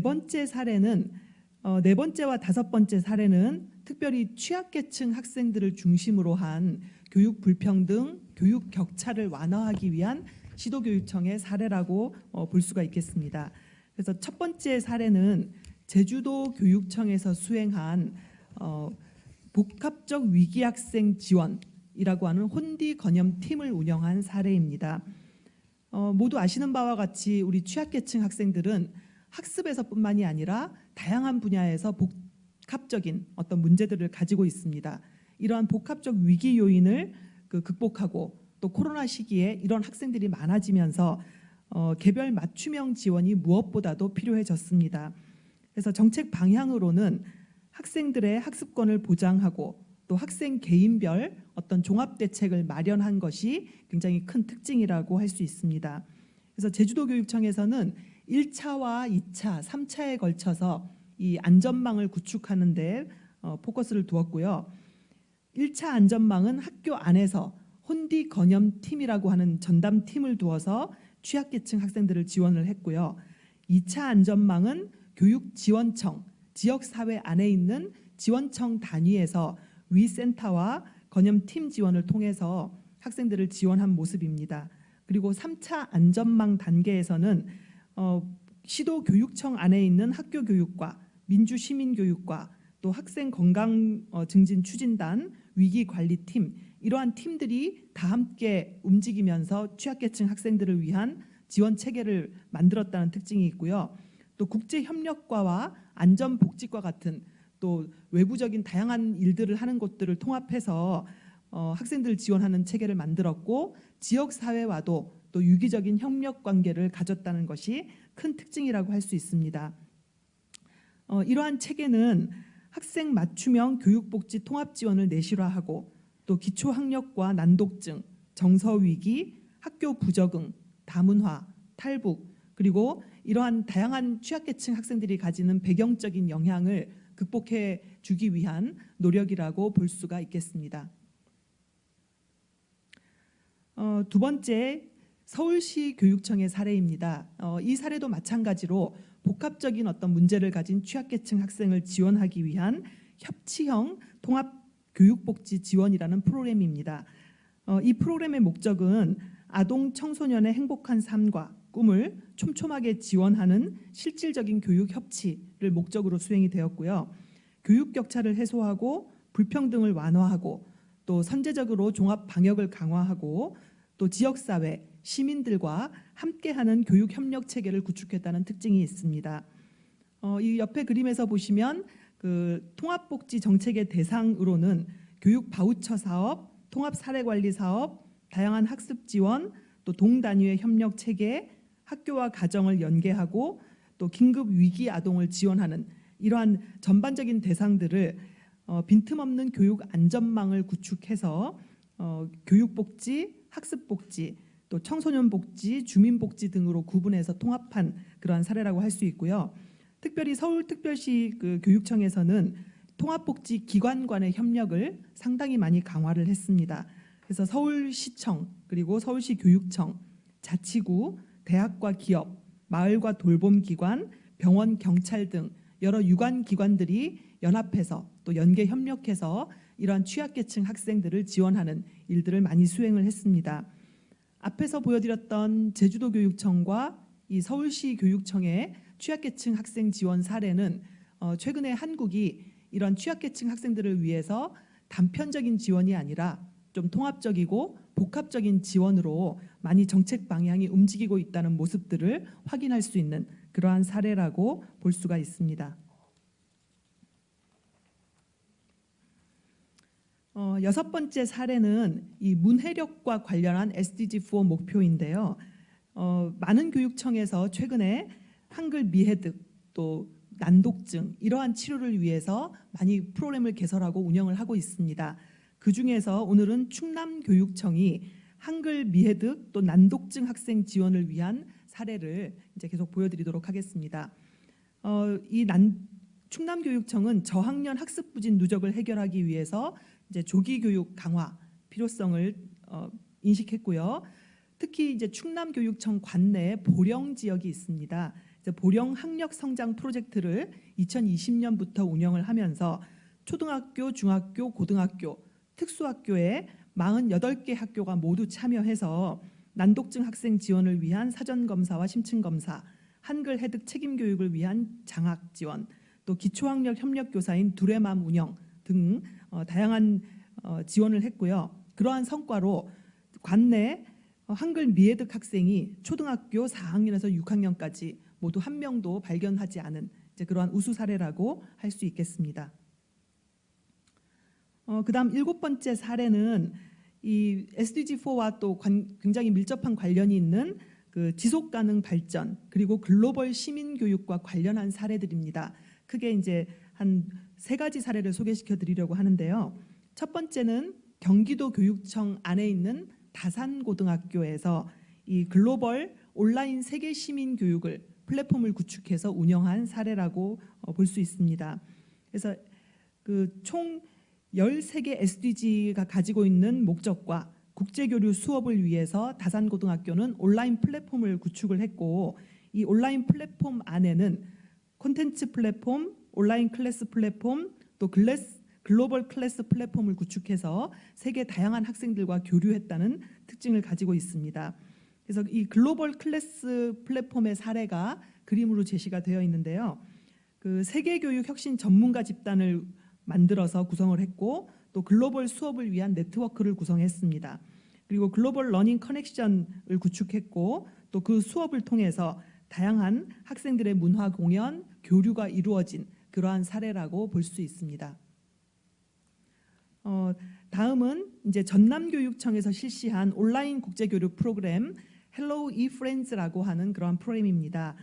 S5: 번째와 다섯 번째 사례는 특별히 취약계층 학생들을 중심으로 한 교육 불평등, 교육 격차를 완화하기 위한 시도교육청의 사례라고 볼 수가 있겠습니다. 그래서 첫 번째 사례는 제주도 교육청에서 수행한 복합적 위기학생 지원이라고 하는 혼디 건염팀을 운영한 사례입니다. 모두 아시는 바와 같이 우리 취약계층 학생들은 학습에서뿐만이 아니라 다양한 분야에서 복합적인 어떤 문제들을 가지고 있습니다. 이러한 복합적 위기 요인을 극복하고 또 코로나 시기에 이런 학생들이 많아지면서 개별 맞춤형 지원이 무엇보다도 필요해졌습니다. 그래서 정책 방향으로는 학생들의 학습권을 보장하고 또 학생 개인별 어떤 종합 대책을 마련한 것이 굉장히 큰 특징이라고 할 수 있습니다. 그래서 제주도교육청에서는 1차와 2차, 3차에 걸쳐서 이 안전망을 구축하는 데 포커스를 두었고요. 1차 안전망은 학교 안에서 혼디 건염팀이라고 하는 전담팀을 두어서 취약계층 학생들을 지원을 했고요. 2차 안전망은 교육지원청, 지역사회 안에 있는 지원청 단위에서 위센터와 건염팀 지원을 통해서 학생들을 지원한 모습입니다. 그리고 3차 안전망 단계에서는 시도교육청 안에 있는 학교교육과 민주시민교육과 또 학생 건강 증진 추진단, 위기관리팀 이러한 팀들이 다 함께 움직이면서 취약계층 학생들을 위한 지원 체계를 만들었다는 특징이 있고요. 또 국제협력과와 안전복지과 같은 또 외부적인 다양한 일들을 하는 곳들을 통합해서 학생들을 지원하는 체계를 만들었고 지역사회와도 또 유기적인 협력 관계를 가졌다는 것이 큰 특징이라고 할 수 있습니다. 이러한 체계는 학생 맞춤형 교육복지 통합지원을 내실화하고 또 기초학력과 난독증, 정서위기, 학교 부적응, 다문화, 탈북 그리고 이러한 다양한 취약계층 학생들이 가지는 배경적인 영향을 극복해 주기 위한 노력이라고 볼 수가 있겠습니다. 두 번째, 서울시 교육청의 사례입니다. 이 사례도 마찬가지로 복합적인 어떤 문제를 가진 취약계층 학생을 지원하기 위한 협치형 통합교육복지 지원이라는 프로그램입니다. 이 프로그램의 목적은 아동 청소년의 행복한 삶과 꿈을 촘촘하게 지원하는 실질적인 교육 협치를 목적으로 수행이 되었고요. 교육 격차를 해소하고 불평등을 완화하고 또 선제적으로 종합 방역을 강화하고 또 지역사회, 시민들과 함께하는 교육 협력 체계를 구축했다는 특징이 있습니다. 이 옆에 그림에서 보시면 그 통합복지 정책의 대상으로는 교육 바우처 사업, 통합 사례관리 사업, 다양한 학습 지원, 또 동단위의 협력 체계, 학교와 가정을 연계하고 또 긴급 위기 아동을 지원하는 이러한 전반적인 대상들을 빈틈없는 교육 안전망을 구축해서 교육복지, 학습복지, 또 청소년복지, 주민복지 등으로 구분해서 통합한 그러한 사례라고 할 수 있고요. 특별히 서울특별시 그 교육청에서는 통합복지 기관 간의 협력을 상당히 많이 강화를 했습니다. 그래서 서울시청 그리고 서울시 교육청, 자치구, 대학과 기업, 마을과 돌봄기관, 병원, 경찰 등 여러 유관 기관들이 연합해서 또 연계 협력해서 이러한 취약계층 학생들을 지원하는 일들을 많이 수행을 했습니다. 앞에서 보여드렸던 제주도교육청과 이 서울시 교육청의 취약계층 학생 지원 사례는 최근에 한국이 이런 취약계층 학생들을 위해서 단편적인 지원이 아니라 좀 통합적이고 복합적인 지원으로 많이 정책 방향이 움직이고 있다는 모습들을 확인할 수 있는 그러한 사례라고 볼 수가 있습니다. 여섯 번째 사례는 이 문해력과 관련한 SDG4 목표인데요. 많은 교육청에서 최근에 한글 미해득 또 난독증 이러한 치료를 위해서 많이 프로그램을 개설하고 운영을 하고 있습니다. 그 중에서 오늘은 충남교육청이 한글 미해득 또 난독증 학생 지원을 위한 사례를 이제 계속 보여드리도록 하겠습니다. 충남교육청은 저학년 학습 부진 누적을 해결하기 위해서 이제 조기 교육 강화 필요성을 인식했고요. 특히 이제 충남교육청 관내에 보령 지역이 있습니다. 이제 보령 학력 성장 프로젝트를 2020년부터 운영을 하면서 초등학교, 중학교, 고등학교, 특수학교에 48개 학교가 모두 참여해서 난독증 학생 지원을 위한 사전 검사와 심층 검사, 한글 해득 책임 교육을 위한 장학 지원, 또 기초학력 협력 교사인 두레맘 운영 등 다양한 지원을 했고요. 그러한 성과로 관내 한글 미해득 학생이 초등학교 4학년에서 6학년까지 모두 한 명도 발견하지 않은 이제 그러한 우수 사례라고 할 수 있겠습니다. 그다음 7번째 사례는 이 SDG4와 또 굉장히 밀접한 관련이 있는 그 지속 가능 발전 그리고 글로벌 시민 교육과 관련한 사례들입니다. 크게 이제 한 3가지 사례를 소개시켜 드리려고 하는데요. 첫 번째는 경기도 교육청 안에 있는 다산고등학교에서 이 글로벌 온라인 세계 시민 교육을 플랫폼을 구축해서 운영한 사례라고 볼 수 있습니다. 그래서 그 총 13개 SDG가 가지고 있는 목적과 국제교류 수업을 위해서 다산고등학교는 온라인 플랫폼을 구축을 했고, 이 온라인 플랫폼 안에는 콘텐츠 플랫폼, 온라인 클래스 플랫폼, 또 글로벌 클래스 플랫폼을 구축해서 세계 다양한 학생들과 교류했다는 특징을 가지고 있습니다. 그래서 이 글로벌 클래스 플랫폼의 사례가 그림으로 제시가 되어 있는데요. 그 세계교육 혁신 전문가 집단을 만들어서 구성을 했고, 또 글로벌 수업을 위한 네트워크를 구성했습니다. 그리고 글로벌 러닝 커넥션을 구축했고, 또 그 수업을 통해서 다양한 학생들의 문화 공연, 교류가 이루어진 그러한 사례라고 볼 수 있습니다. 다음은 이제 전남교육청에서 실시한 온라인 국제교류 프로그램 Hello eFriends라고 하는 그러한 프로그램입니다.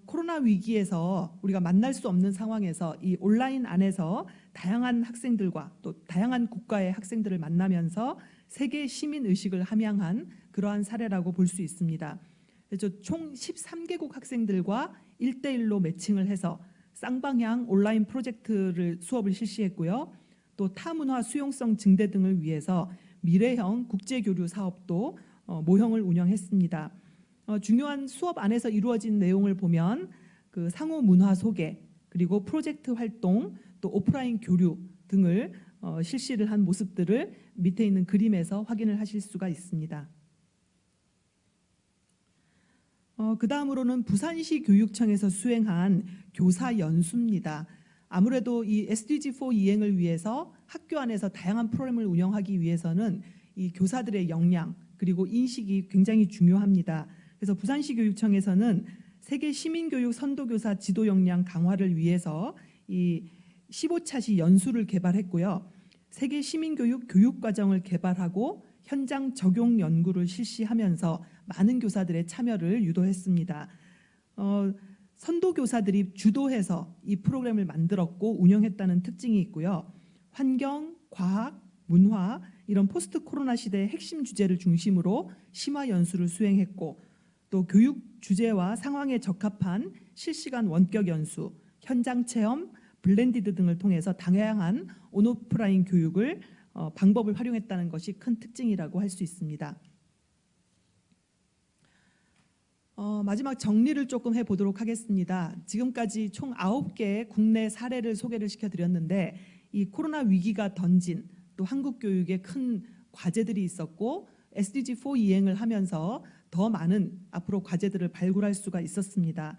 S5: 코로나 위기에서 우리가 만날 수 없는 상황에서 이 온라인 안에서 다양한 학생들과 또 다양한 국가의 학생들을 만나면서 세계 시민 의식을 함양한 그러한 사례라고 볼 수 있습니다. 그래서 총 13개국 학생들과 1대1로 매칭을 해서 쌍방향 온라인 프로젝트를 수업을 실시했고요. 또 타문화 수용성 증대 등을 위해서 미래형 국제교류 사업도 모형을 운영했습니다. 중요한 수업 안에서 이루어진 내용을 보면 그 상호 문화 소개, 그리고 프로젝트 활동, 또 오프라인 교류 등을 실시를 한 모습들을 밑에 있는 그림에서 확인을 하실 수가 있습니다. 그 다음으로는 부산시 교육청에서 수행한 교사 연수입니다. 아무래도 이 SDG4 이행을 위해서 학교 안에서 다양한 프로그램을 운영하기 위해서는 이 교사들의 역량 그리고 인식이 굉장히 중요합니다. 그래서 부산시 교육청에서는 세계 시민교육 선도교사 지도 역량 강화를 위해서 이 15차시 연수를 개발했고요. 세계 시민교육 교육과정을 개발하고 현장 적용 연구를 실시하면서 많은 교사들의 참여를 유도했습니다. 선도교사들이 주도해서 이 프로그램을 만들었고 운영했다는 특징이 있고요. 환경, 과학, 문화 이런 포스트 코로나 시대의 핵심 주제를 중심으로 심화 연수를 수행했고, 또 교육 주제와 상황에 적합한 실시간 원격 연수, 현장 체험, 블렌디드 등을 통해서 다양한 온오프라인 교육을 방법을 활용했다는 것이 큰 특징이라고 할 수 있습니다. 마지막 정리를 조금 해보도록 하겠습니다. 지금까지 총 9개의 국내 사례를 소개를 시켜드렸는데, 이 코로나 위기가 던진 또 한국 교육에 큰 과제들이 있었고, SDG4 이행을 하면서 더 많은 앞으로 과제들을 발굴할 수가 있었습니다.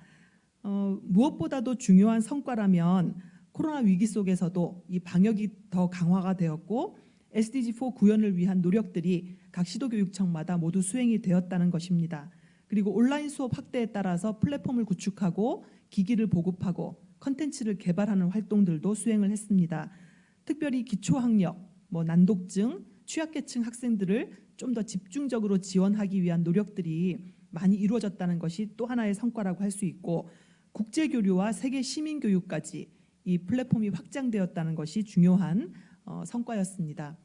S5: 무엇보다도 중요한 성과라면 코로나 위기 속에서도 이 방역이 더 강화가 되었고, SDG4 구현을 위한 노력들이 각 시도교육청마다 모두 수행이 되었다는 것입니다. 그리고 온라인 수업 확대에 따라서 플랫폼을 구축하고 기기를 보급하고 컨텐츠를 개발하는 활동들도 수행을 했습니다. 특별히 기초학력, 난독증, 취약계층 학생들을 좀 더 집중적으로 지원하기 위한 노력들이 많이 이루어졌다는 것이 또 하나의 성과라고 할 수 있고, 국제교류와 세계 시민교육까지 이 플랫폼이 확장되었다는 것이 중요한 성과였습니다.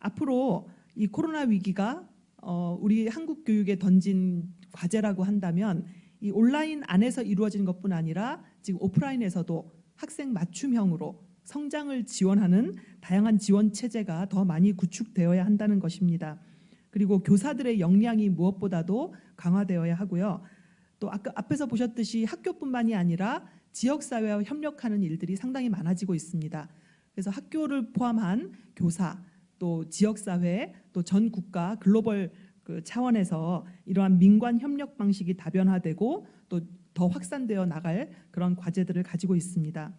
S5: 앞으로 이 코로나 위기가 우리 한국 교육에 던진 과제라고 한다면, 이 온라인 안에서 이루어진 것뿐 아니라 지금 오프라인에서도 학생 맞춤형으로 성장을 지원하는 다양한 지원 체제가 더 많이 구축되어야 한다는 것입니다. 그리고 교사들의 역량이 무엇보다도 강화되어야 하고요. 또 아까 앞에서 보셨듯이 학교뿐만이 아니라 지역사회와 협력하는 일들이 상당히 많아지고 있습니다. 그래서 학교를 포함한 교사, 또 지역사회, 또 전 국가 글로벌 차원에서 이러한 민관 협력 방식이 다변화되고 또 더 확산되어 나갈 그런 과제들을 가지고 있습니다.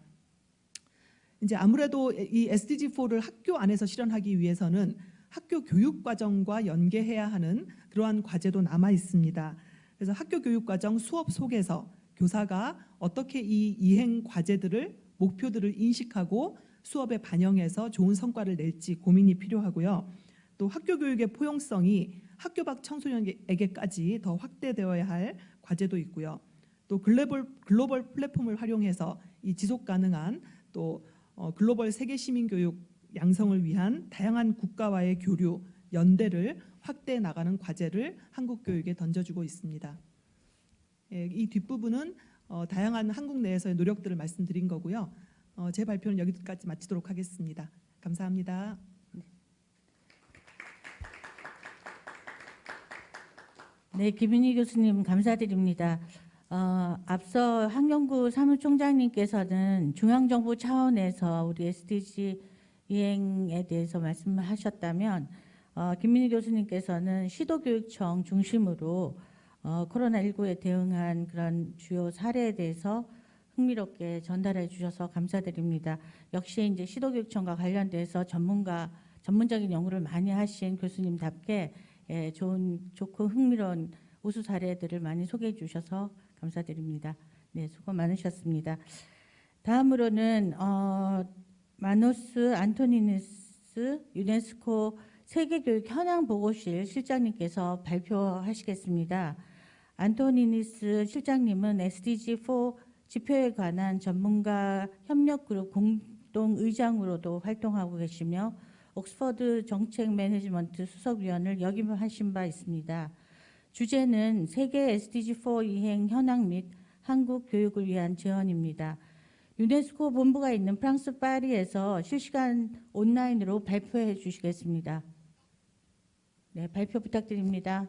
S5: 이제 아무래도 이 SDG4를 학교 안에서 실현하기 위해서는 학교 교육 과정과 연계해야 하는 그러한 과제도 남아 있습니다. 그래서 학교 교육 과정 수업 속에서 교사가 어떻게 이 이행 과제들을 목표들을 인식하고 수업에 반영해서 좋은 성과를 낼지 고민이 필요하고요. 또 학교 교육의 포용성이 학교 밖 청소년에게까지 더 확대되어야 할 과제도 있고요. 또 글로벌 플랫폼을 활용해서 이 지속 가능한 또 글로벌 세계 시민 교육 양성을 위한 다양한 국가와의 교류, 연대를 확대해 나가는 과제를 한국 교육에 던져주고 있습니다. 이 뒷부분은 다양한 한국 내에서의 노력들을 말씀드린 거고요. 제 발표는 여기까지 마치도록 하겠습니다. 감사합니다.
S3: 네, 김윤희 교수님 감사드립니다. 앞서 한경구 사무총장님께서는 중앙정부 차원에서 우리 SDG 이행에 대해서 말씀하셨다면 김민희 교수님께서는 시도교육청 중심으로 코로나19에 대응한 그런 주요 사례에 대해서 흥미롭게 전달해 주셔서 감사드립니다. 역시 이제 시도교육청과 관련돼서 전문적인 연구를 많이 하신 교수님답게 좋고 흥미로운 우수 사례들을 많이 소개해 주셔서 감사드립니다. 네, 수고 많으셨습니다. 다음으로는 마노스 안토니누스 유네스코 세계교육 현황보고실 실장님께서 발표하시겠습니다. 안토니누스 실장님은 SDG4 지표에 관한 전문가 협력그룹 공동의장으로도 활동하고 계시며 옥스퍼드 정책 매니지먼트 수석위원을 역임하신 바 있습니다. 주제는 세계 SDG4 이행 현황 및 한국 교육을 위한 제언입니다. 유네스코 본부가 있는 프랑스 파리에서 실시간 온라인으로 발표해 주시겠습니다. 네, 발표 부탁드립니다.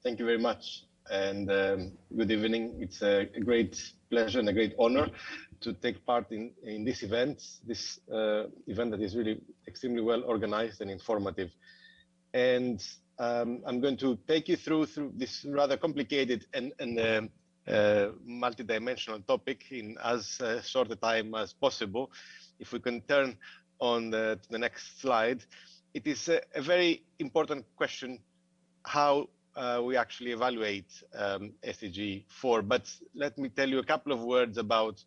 S6: Thank you very much, and good evening. It's a great pleasure and a great honor to take part in this event that is really extremely well organized and informative. And I'm going to take you through this rather complicated and multidimensional topic in as short a time as possible. If we can turn on to the next slide, it is a very important question how we actually evaluate SDG 4. But let me tell you a couple of words about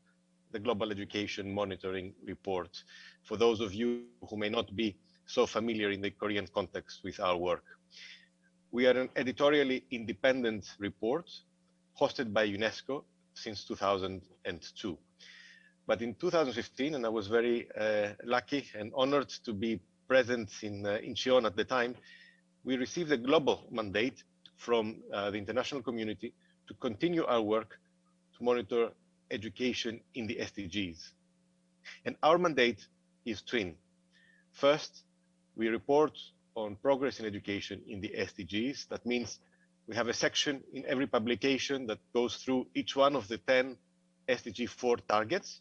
S6: the Global Education Monitoring Report, for those of you who may not be so familiar in the Korean context with our work. We are an editorially independent report hosted by UNESCO since 2002. But in 2015, and I was very lucky and honored to be present in Incheon at the time, we received a global mandate from the international community to continue our work to monitor education in the SDGs. And our mandate is twin. First, we report on progress in education in the SDGs. That means we have a section in every publication that goes through each one of the 10 SDG 4 targets.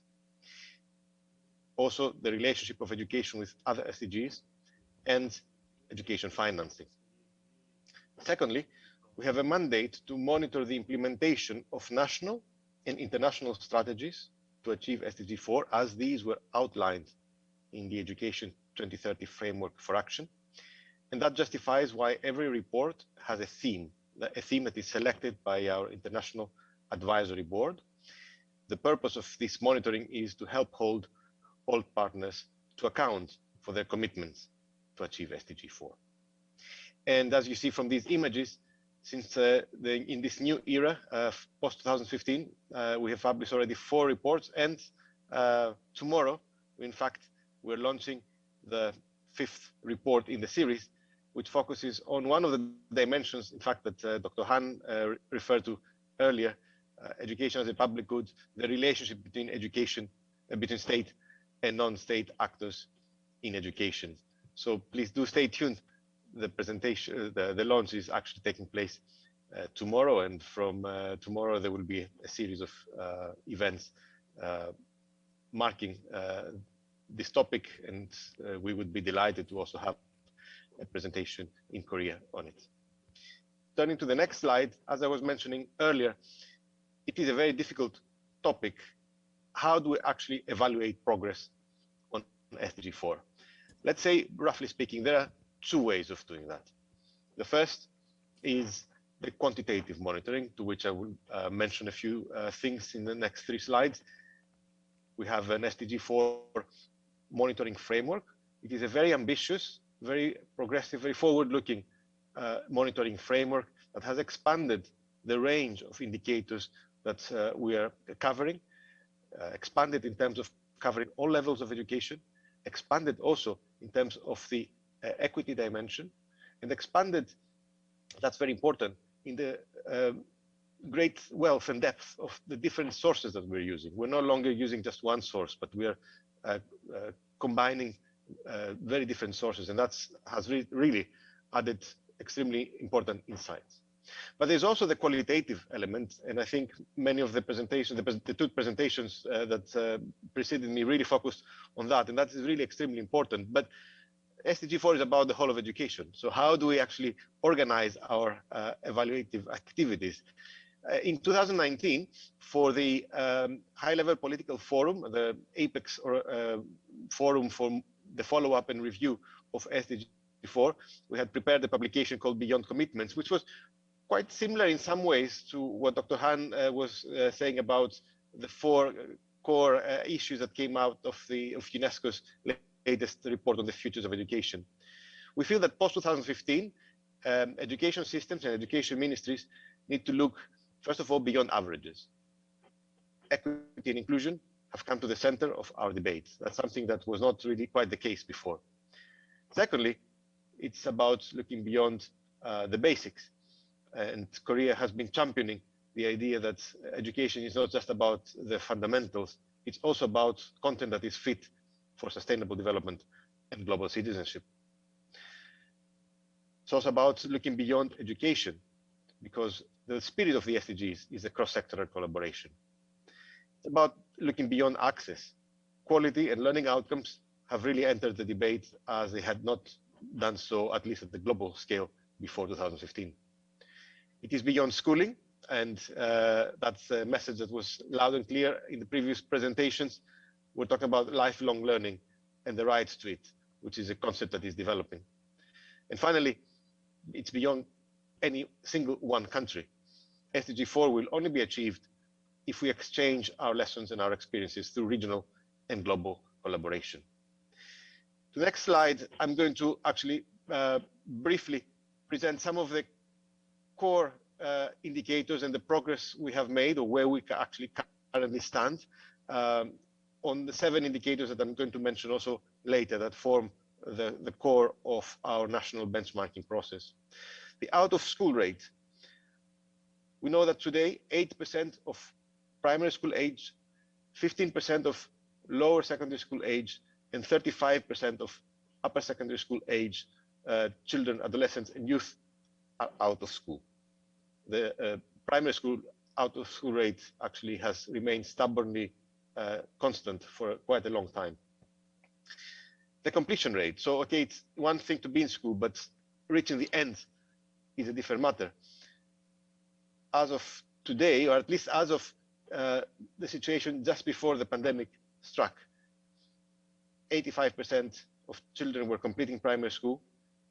S6: Also, the relationship of education with other SDGs and education financing. Secondly, we have a mandate to monitor the implementation of national and international strategies to achieve SDG 4, as these were outlined in the Education 2030 Framework for Action. And that justifies why every report has a theme that is selected by our International Advisory Board. The purpose of this monitoring is to help hold all partners to account for their commitments to achieve SDG 4. And as you see from these images, since in this new era, post-2015, we have published already 4 reports, and tomorrow, in fact, we're launching the 5th report in the series, which focuses on one of the dimensions, in fact, that Dr. Han referred to earlier, education as a public good, the relationship between education, between state and non-state actors in education. So please do stay tuned. The presentation, the launch is actually taking place tomorrow, and from tomorrow there will be a series of events marking this topic, and we would be delighted to also have a presentation in Korea on it. Turning to the next slide, as I was mentioning earlier, it is a very difficult topic. How do we actually evaluate progress on SDG 4? Let's say, roughly speaking, there are two ways of doing that. The first is the quantitative monitoring, to which I will mention a few things in the next 3 slides. We have an SDG 4 monitoring framework. It is a very ambitious, very progressive, very forward-looking monitoring framework that has expanded the range of indicators that we are covering, expanded in terms of covering all levels of education, expanded also in terms of the equity dimension, and expanded, that's very important, in the great wealth and depth of the different sources that we're using. We're no longer using just one source, but we are combining very different sources, and that has really added extremely important insights. But there's also the qualitative element, and I think many of the presentations, the 2 presentations that preceded me really focused on that, and that is really extremely important. But SDG 4 is about the whole of education. So how do we actually organize our evaluative activities? In 2019, for the high-level political forum, the APEX forum for the follow-up and review of SDG 4, we had prepared a publication called Beyond Commitments, which was quite similar in some ways to what Dr. Han was saying about the 4 core issues that came out of UNESCO's latest report on the futures of education. We feel that post-2015, education systems and education ministries need to look, first of all, beyond averages. Equity and inclusion have come to the center of our debates. That's something that was not really quite the case before. Secondly, it's about looking beyond the basics. And Korea has been championing the idea that education is not just about the fundamentals, it's also about content that is fit for sustainable development and global citizenship. It's also about looking beyond education, because the spirit of the SDGs is a cross-sectoral collaboration. It's about looking beyond access. Quality and learning outcomes have really entered the debate as they had not done so, at least at the global scale, before 2015. It is beyond schooling, and that's a message that was loud and clear in the previous presentations. We're talking about lifelong learning and the rights to it, which is a concept that is developing. And finally, it's beyond any single one country. SDG 4 will only be achieved if we exchange our lessons and our experiences through regional and global collaboration. The next slide, I'm going to actually briefly present some of the core indicators and the progress we have made, or where we actually currently stand, on the 7 indicators that I'm going to mention also later that form the core of our national benchmarking process. The out-of-school rate. We know that today 8% of primary school age, 15% of lower secondary school age, and 35% of upper secondary school age children, adolescents, and youth are out of school. The primary school out-of-school rate actually has remained stubbornly constant for quite a long time. The completion rate. So, okay, it's one thing to be in school, but reaching the end is a different matter. As of today, or at least as of the situation just before the pandemic struck, 85% of children were completing primary school,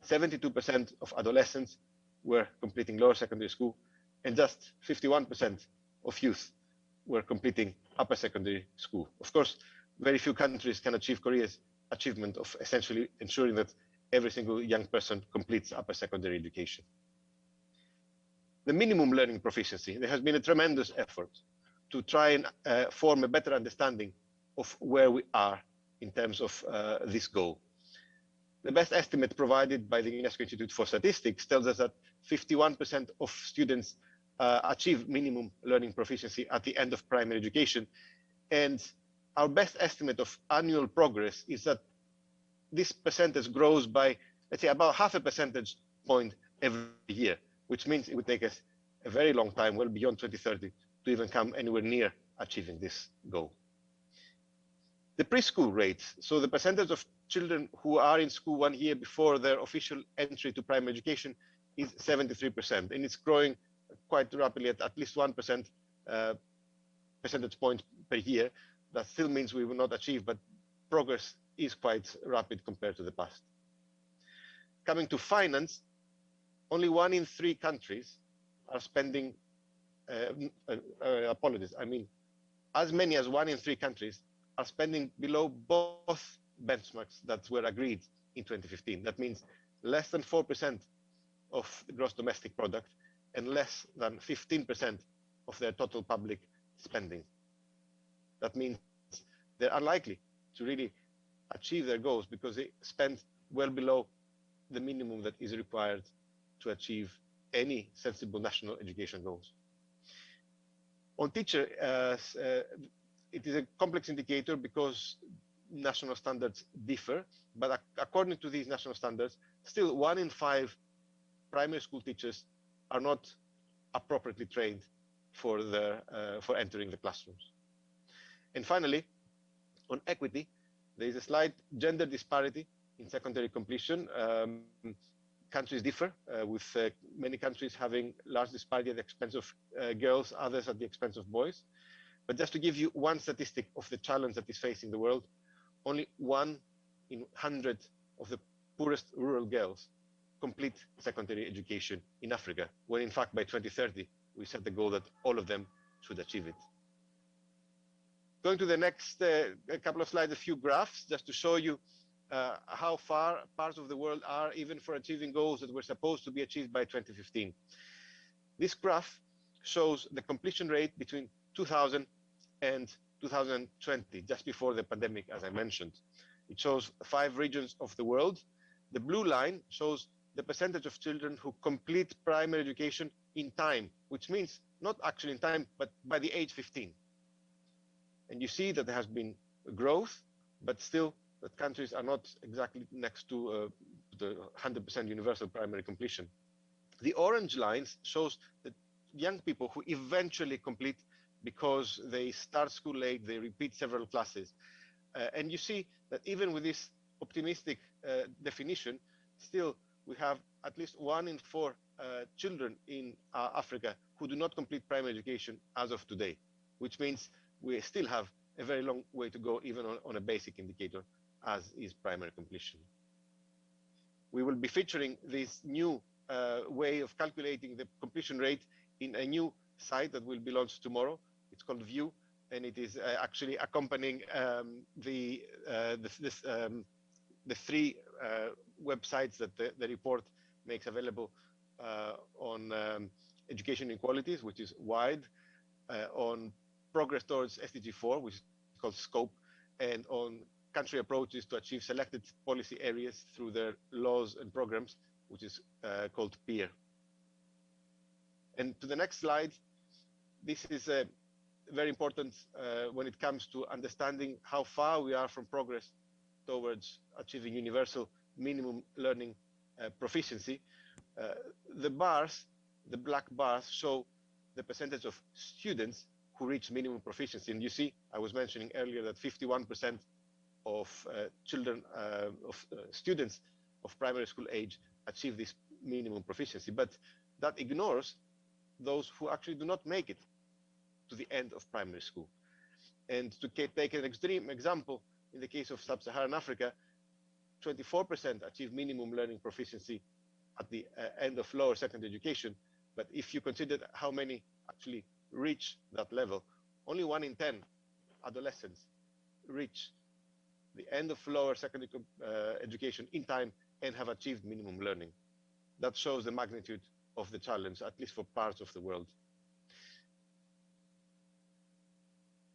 S6: 72% of adolescents were completing lower secondary school, and just 51% of youth were completing upper secondary school. Of course, very few countries can achieve Korea's achievement of essentially ensuring that every single young person completes upper secondary education. The minimum learning proficiency. There has been a tremendous effort to try and form a better understanding of where we are in terms of this goal. The best estimate provided by the UNESCO Institute for Statistics tells us that 51% of students achieve minimum learning proficiency at the end of primary education. And our best estimate of annual progress is that this percentage grows by, let's say, about half a percentage point every year, which means it would take us a very long time, well beyond 2030, to even come anywhere near achieving this goal. The preschool rates, so the percentage of children who are in school 1 year before their official entry to primary education, is 73%, and it's growing quite rapidly at least 1% percentage point per year. That still means we will not achieve, but progress is quite rapid compared to the past. Coming to finance, only 1 in 3 countries are spending, apologies, I mean, as many as 1 in 3 countries are spending below both benchmarks that were agreed in 2015. That means less than 4% of the gross domestic product and less than 15% of their total public spending. That means they're unlikely to really achieve their goals because they spend well below the minimum that is required to achieve any sensible national education goals. On teacher, it is a complex indicator because national standards differ, but according to these national standards, still 1 in 5 primary school teachers are not appropriately trained for entering the classrooms. And finally, on equity, there is a slight gender disparity in secondary completion. Countries differ, with many countries having large disparity at the expense of girls, others at the expense of boys. But just to give you one statistic of the challenge that is facing the world, only 1 in 100 of the poorest rural girls complete secondary education in Africa, when in fact by 2030 we set the goal that all of them should achieve it. Going to the next couple of slides, a few graphs just to show you how far parts of the world are even for achieving goals that were supposed to be achieved by 2015. This graph shows the completion rate between 2000 and 2020, just before the pandemic, as I mentioned. It shows 5 regions of the world. The blue line shows the percentage of children who complete primary education in time, which means not actually in time, but by the age 15. And you see that there has been growth, but still that countries are not exactly next to the 100% universal primary completion. The orange lines shows the young people who eventually complete because they start school late, they repeat several classes. And you see that even with this optimistic definition, still we have at least 1 in 4 children in Africa who do not complete primary education as of today, which means we still have a very long way to go even on a basic indicator as is primary completion. We will be featuring this new way of calculating the completion rate in a new site that will be launched tomorrow. It's called View, and it is actually accompanying the 3 websites that the report makes available on education inequalities, which is WIDE, on progress towards SDG 4, which is called SCOPE, and on country approaches to achieve selected policy areas through their laws and programs, which is called PEER. And to the next slide, this is very important when it comes to understanding how far we are from progress towards achieving universal minimum learning proficiency. The bars, the black bars, show the percentage of students who reach minimum proficiency. And you see, I was mentioning earlier that 51% of students of primary school age achieve this minimum proficiency, but that ignores those who actually do not make it to the end of primary school. And to take an extreme example, in the case of sub-Saharan Africa, 24% achieve minimum learning proficiency at the end of lower secondary education. But if you consider how many actually reach that level, only 1 in 10 adolescents reach the end of lower secondary education in time and have achieved minimum learning. That shows the magnitude of the challenge, at least for parts of the world.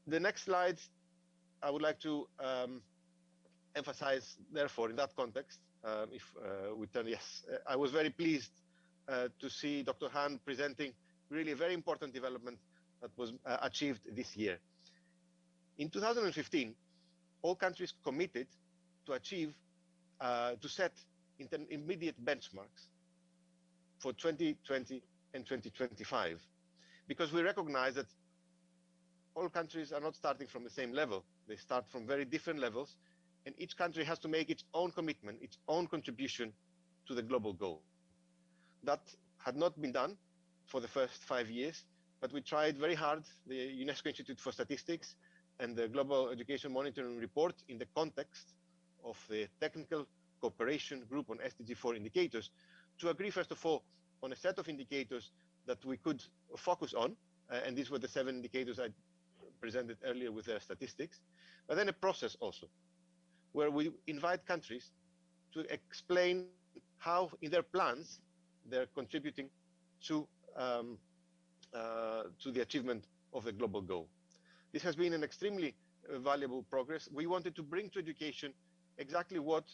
S6: The next slide, I would like to emphasize, therefore, in that context, if we turn, yes, I was very pleased to see Dr. Han presenting really a very important development that was achieved this year. In 2015, all countries committed to achieve to set immediate benchmarks for 2020 and 2025, because we recognize that all countries are not starting from the same level. They start from very different levels, and each country has to make its own commitment, its own contribution to the global goal. That had not been done for the first 5 years, but we tried very hard, the UNESCO Institute for Statistics and the Global Education Monitoring Report, in the context of the Technical Cooperation Group on SDG 4 indicators, to agree, first of all, on a set of indicators that we could focus on, and these were the 7 indicators I presented earlier with their statistics, but then a process also, where we invite countries to explain how, in their plans, they're contributing to the achievement of the global goal. This has been an extremely valuable progress. We wanted to bring to education exactly what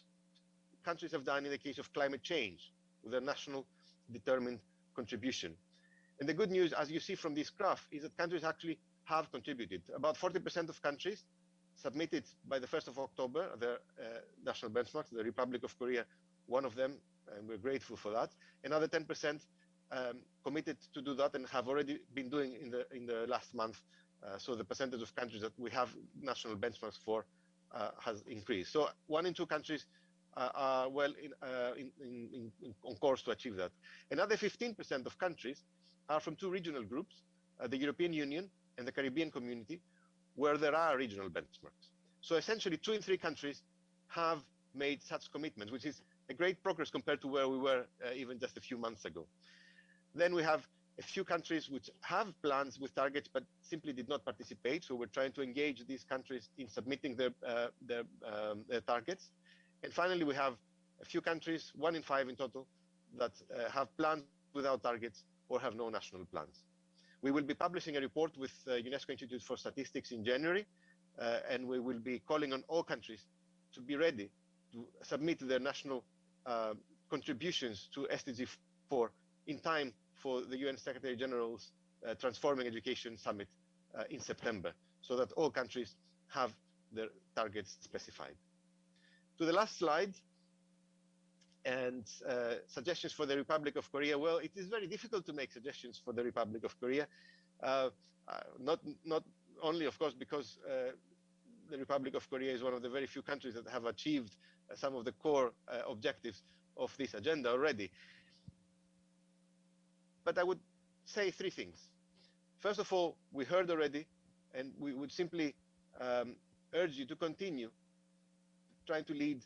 S6: countries have done in the case of climate change, with their national determined contribution. And the good news, as you see from this graph, is that countries actually have contributed. About 40% of countries submitted by the 1st of October their national benchmarks. The Republic of Korea, one of them, and we're grateful for that. Another 10% committed to do that and have already been doing in the last month. So the percentage of countries that we have national benchmarks for has increased. So 1 in 2 countries are well on course to achieve that. Another 15% of countries are from 2 regional groups, the European Union and the Caribbean Community, where there are regional benchmarks. So essentially 2 in 3 countries have made such commitments, which is a great progress compared to where we were even just a few months ago. Then we have a few countries which have plans with targets but simply did not participate. So we're trying to engage these countries in submitting their targets. And finally, we have a few countries, 1 in 5 in total, that have plans without targets or have no national plans. We will be publishing a report with UNESCO Institute for Statistics in January, and we will be calling on all countries to be ready to submit their national contributions to SDG 4 in time for the UN Secretary General's Transforming Education Summit in September, so that all countries have their targets specified. To the last slide, and suggestions for the Republic of Korea. Well, it is very difficult to make suggestions for the Republic of Korea, not only, of course, because the Republic of Korea is one of the very few countries that have achieved some of the core objectives of this agenda already. But I would say 3 things. First of all, we heard already, and we would simply urge you to continue trying to lead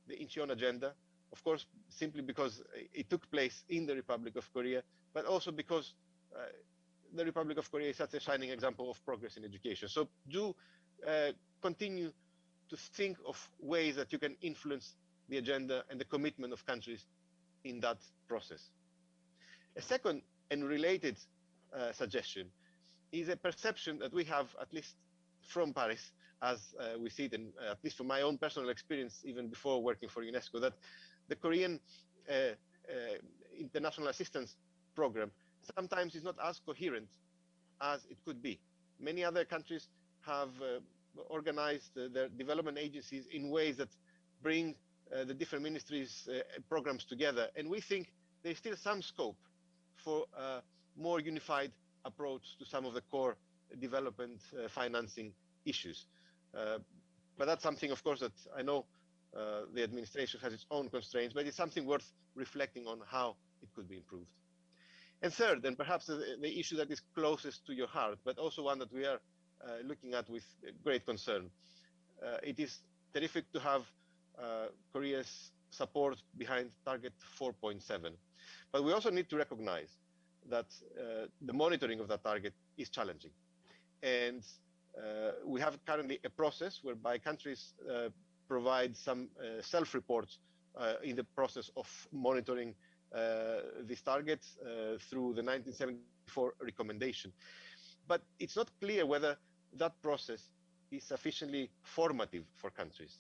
S6: the Incheon agenda, of course, simply because it took place in the Republic of Korea, but also because the Republic of Korea is such a shining example of progress in education. So do continue to think of ways that you can influence the agenda and the commitment of countries in that process. A second and related suggestion is a perception that we have, at least from Paris, as we see it, and at least from my own personal experience, even before working for UNESCO, that the Korean international assistance program sometimes is not as coherent as it could be. Many other countries have organized their development agencies in ways that bring the different ministries' programs together, and we think there's still some scope for a more unified approach to some of the core development financing issues. But that's something, of course, that I know the administration has its own constraints, but it's something worth reflecting on how it could be improved. And third, and perhaps the issue that is closest to your heart, but also one that we are looking at with great concern. It is terrific to have Korea's support behind target 4.7. But we also need to recognize that the monitoring of that target is challenging. And we have currently a process whereby countries provide some self-reports in the process of monitoring these targets through the 1974 recommendation. But it's not clear whether that process is sufficiently formative for countries.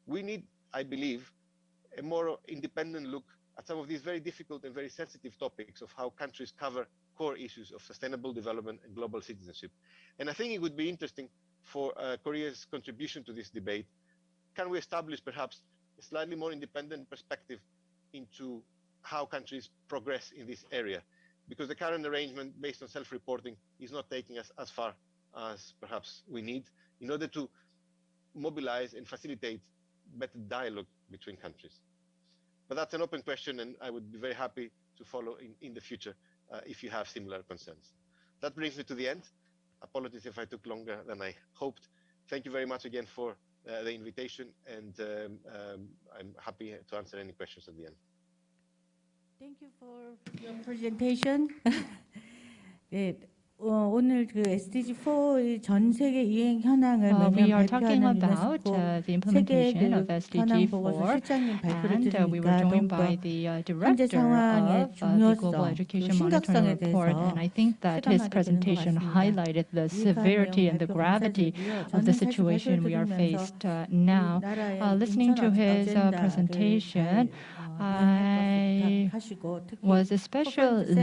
S6: We need, I believe, a more independent look at some of these very difficult and very sensitive topics of how countries cover core issues of sustainable development and global citizenship. And I think it would be interesting for Korea's contribution to this debate. Can we establish perhaps a slightly more independent perspective into how countries progress in this area, because the current arrangement based on self-reporting is not taking us as far as perhaps we need in order to mobilize and facilitate better dialogue between countries. But that's an open question, and I would be very happy to follow in the future if you have similar concerns. That brings me to the end. Apologies if I took longer than I hoped. Thank you very much again for the invitation, and I'm happy to answer any questions at the end.
S3: Thank you for your presentation. 네, 오늘 그 SDG4의 전 세계 이행 현황을
S2: We
S3: 매년
S2: are talking
S3: 발표하는
S2: about
S3: 유네스코
S2: the
S3: 세계
S2: implementation of
S3: 교육 현황 보고서
S2: SDG4,
S3: 실장님 발표를
S2: and we were
S3: 들으니까
S2: joined by
S3: 더욱더
S2: the
S3: 현재
S2: director
S3: 상황의
S2: of the Global
S3: 중요성,
S2: Education
S3: 그
S2: Monitoring
S3: 심각성에
S2: Report,
S3: 대해서
S2: and I think that his
S3: 체감하게 되는 것
S2: presentation
S3: 같습니다.
S2: highlighted the severity and the gravity of the situation we are faced now. Listening to his presentation, I was especially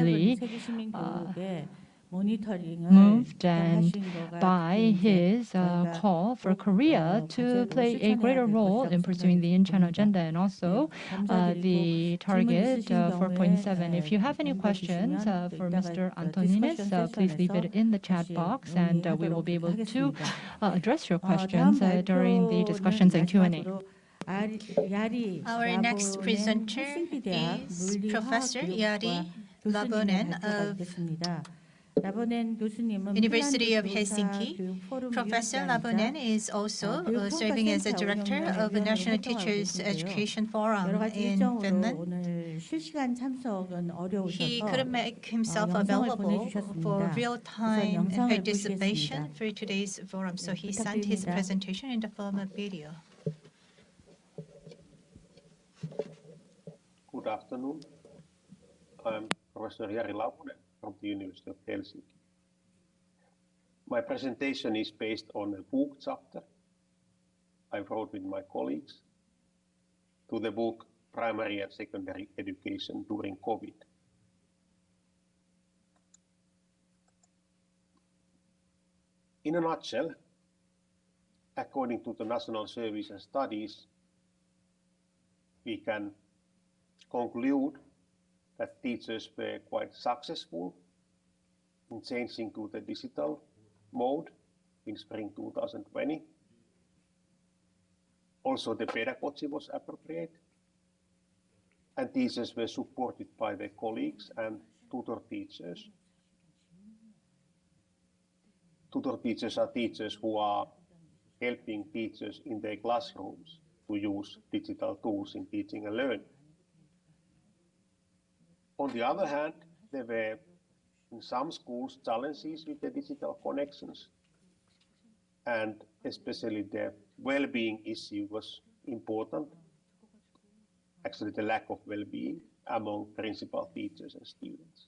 S2: moved and by his call for Korea to play a greater role in pursuing the Incheon agenda, and also the target 4.7. If you have any questions for Mr. Antonines, please leave it in the chat box, and we will be able to address your questions during the discussions and Q&A.
S7: Our next presenter is Professor Jari Lavonen of University of Helsinki. Professor Lavonen is also serving as a director of the National Teachers Education Forum in Finland. He couldn't make himself available for real-time participation for today's forum, so he sent his presentation in the form of video.
S8: Good afternoon. I'm Professor Jari Lavonen from the University of Helsinki. My presentation is based on a book chapter I wrote with my colleagues to the book Primary and Secondary Education During COVID. In a nutshell, according to the National Surveys and Studies, we can conclude that teachers were quite successful in changing to the digital mode in spring 2020. Also, the pedagogy was appropriate, and teachers were supported by their colleagues and tutor teachers. Tutor teachers are teachers who are helping teachers in their classrooms to use digital tools in teaching and learning. On the other hand, there were in some schools challenges with the digital connections, and especially the well-being issue was important. Actually, the lack of well-being among principal teachers and students.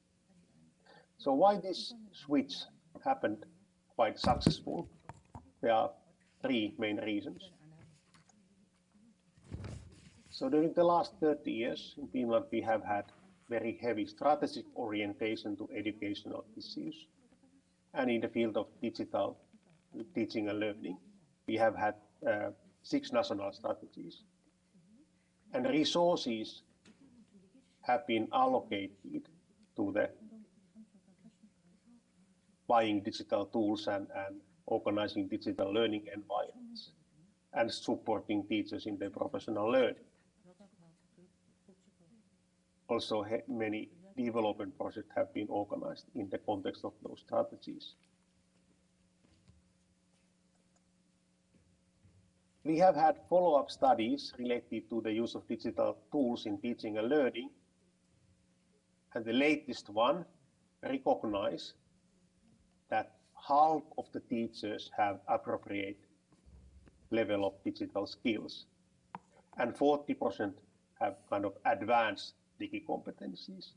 S8: So why this switch happened quite successful? There are three main reasons. So during the last 30 years in Finland, we have had very heavy strategic orientation to educational issues. And in the field of digital teaching and learning, we have had 6 national strategies. And resources have been allocated to the buying digital tools and organizing digital learning environments and supporting teachers in their professional learning. Also, many development projects have been organized in the context of those strategies. We have had follow-up studies related to the use of digital tools in teaching and learning, and the latest one recognizes that half of the teachers have appropriate level of digital skills, and 40% have kind of advanced digi competencies.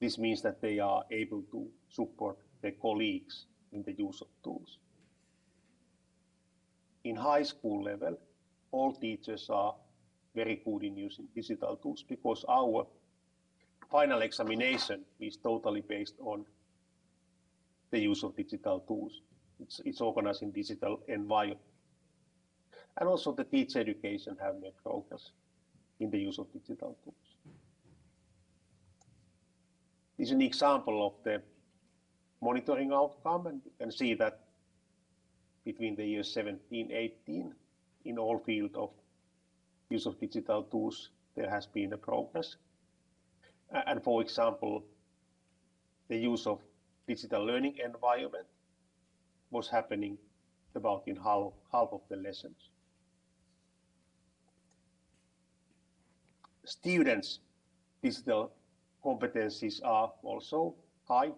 S8: This means that they are able to support their colleagues in the use of tools. In high school level, all teachers are very good in using digital tools because our final examination is totally based on the use of digital tools. It's organized in digital environment. And also the teacher education have made progress in the use of digital tools. This is an example of the monitoring outcome, and you can see that between the years 17-18, in all fields of use of digital tools, there has been a progress. And for example, the use of digital learning environment was happening about in half of the lessons. Students' digital competencies are also high.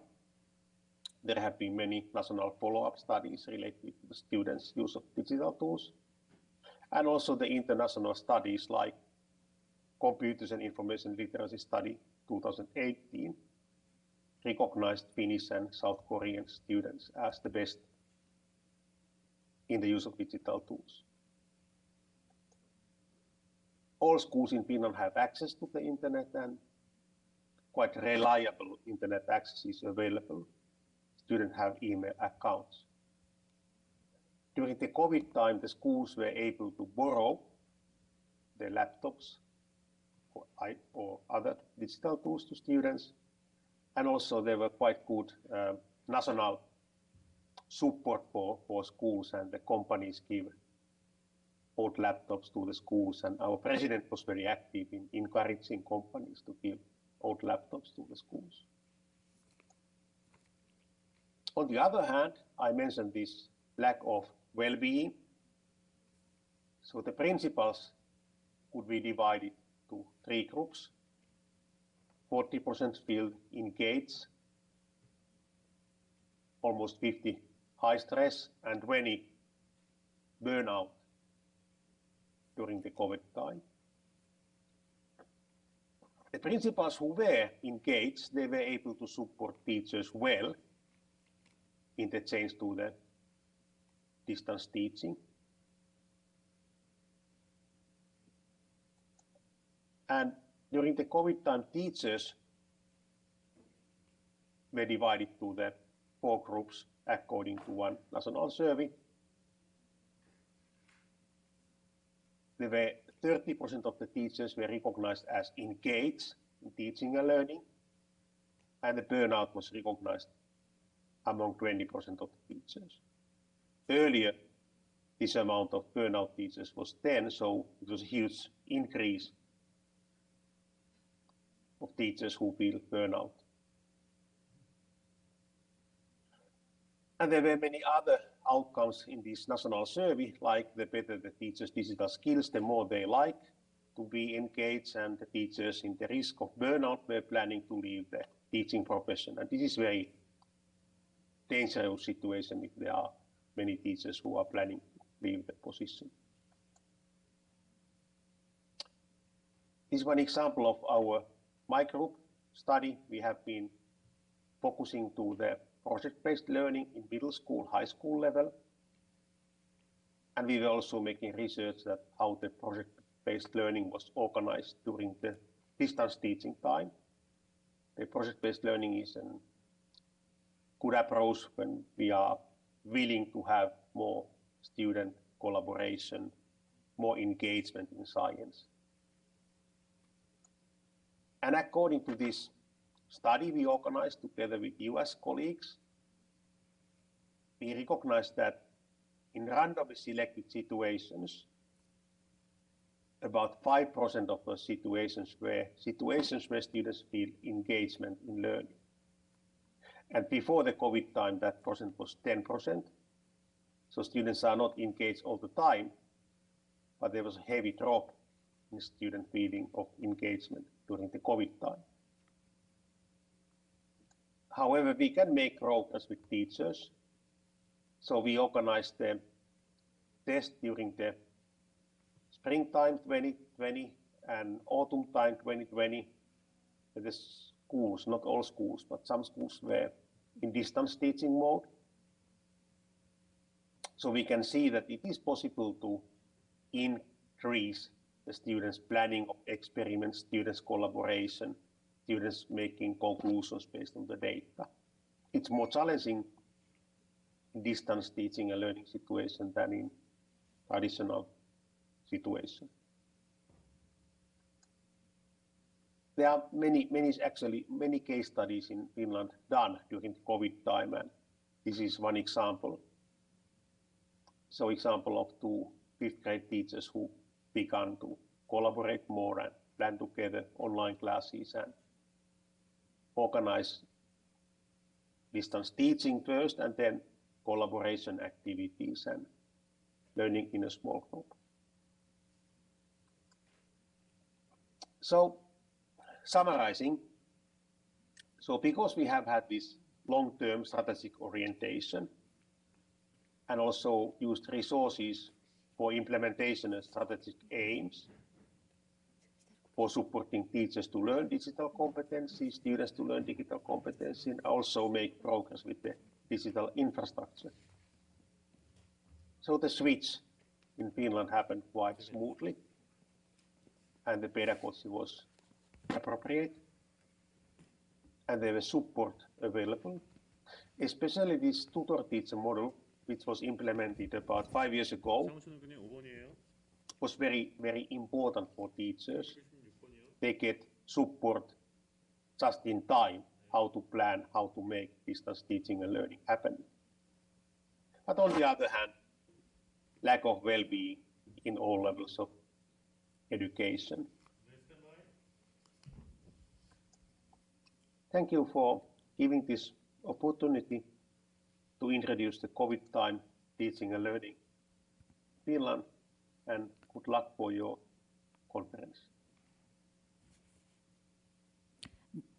S8: There have been many national follow-up studies related to the students' use of digital tools, and also the international studies like Computers and Information Literacy Study 2018 recognized Finnish and South Korean students as the best in the use of digital tools. All schools in Finland have access to the internet, and quite reliable internet access is available. Students have email accounts. During the COVID time, the schools were able to borrow their laptops or other digital tools to students. And also there were quite good national support for schools, and the companies give old laptops to the schools. And our president was very active in encouraging companies to give old laptops to the schools. On the other hand, I mentioned this lack of well-being. So the principals could be divided to 3 groups. 40% feel engaged, almost 50 high stress, and 20 burnout during the COVID time. The principals who were engaged, they were able to support teachers well in the change to the distance teaching. And during the COVID time, teachers were divided to the 4 groups according to one national survey. There were 30% of the teachers were recognized as engaged in teaching and learning, and the burnout was recognized among 20% of the teachers. Earlier, this amount of burnout teachers was 10, so it was a huge increase of teachers who feel burnout. And there were many other outcomes in this national survey, like the better the teachers' digital skills, the more they like to be engaged, and the teachers in the risk of burnout were planning to leave the teaching profession. And this is very dangerous situation if there are many teachers who are planning to leave the position. This is one example of our microgroup study. We have been focusing to the project-based learning in middle school, high school level. And we were also making research that how the project-based learning was organized during the distance teaching time. The project-based learning is a good approach when we are willing to have more student collaboration, more engagement in science. And according to this study we organized together with US colleagues, we recognized that in randomly selected situations, about 5% of those situations were situations where students feel engagement in learning. And before the COVID time, that percent was 10%. So students are not engaged all the time, but there was a heavy drop in student feeling of engagement during the COVID time. However, we can make progress with teachers. So we organized the test during the springtime 2020 and autumn time 2020. The schools, not all schools, but some schools were in distance teaching mode. So we can see that it is possible to increase the students' planning of experiments, students' collaboration, students making conclusions based on the data. It's more challenging in distance teaching and learning situation than in traditional situation. There are many case studies in Finland done during the COVID time, and this is one example. So example of 2 5th grade teachers who began to collaborate more and plan together online classes and organize distance teaching first and then collaboration activities and learning in a small group. So summarizing, so because we have had this long-term strategic orientation and also used resources for implementation and strategic aims for supporting teachers to learn digital competencies, students to learn digital competencies, and also make progress with the digital infrastructure. So the switch in Finland happened quite smoothly, and the pedagogy was appropriate, and there was support available, especially this tutor teacher model, which was implemented about 5 years ago, was very important for teachers. They get support just in time, how to plan, how to make distance teaching and learning happen. But on the other hand, lack of well-being in all levels of education. Thank you for giving this opportunity to introduce the COVID time teaching and learning Finland, and good luck for your conference.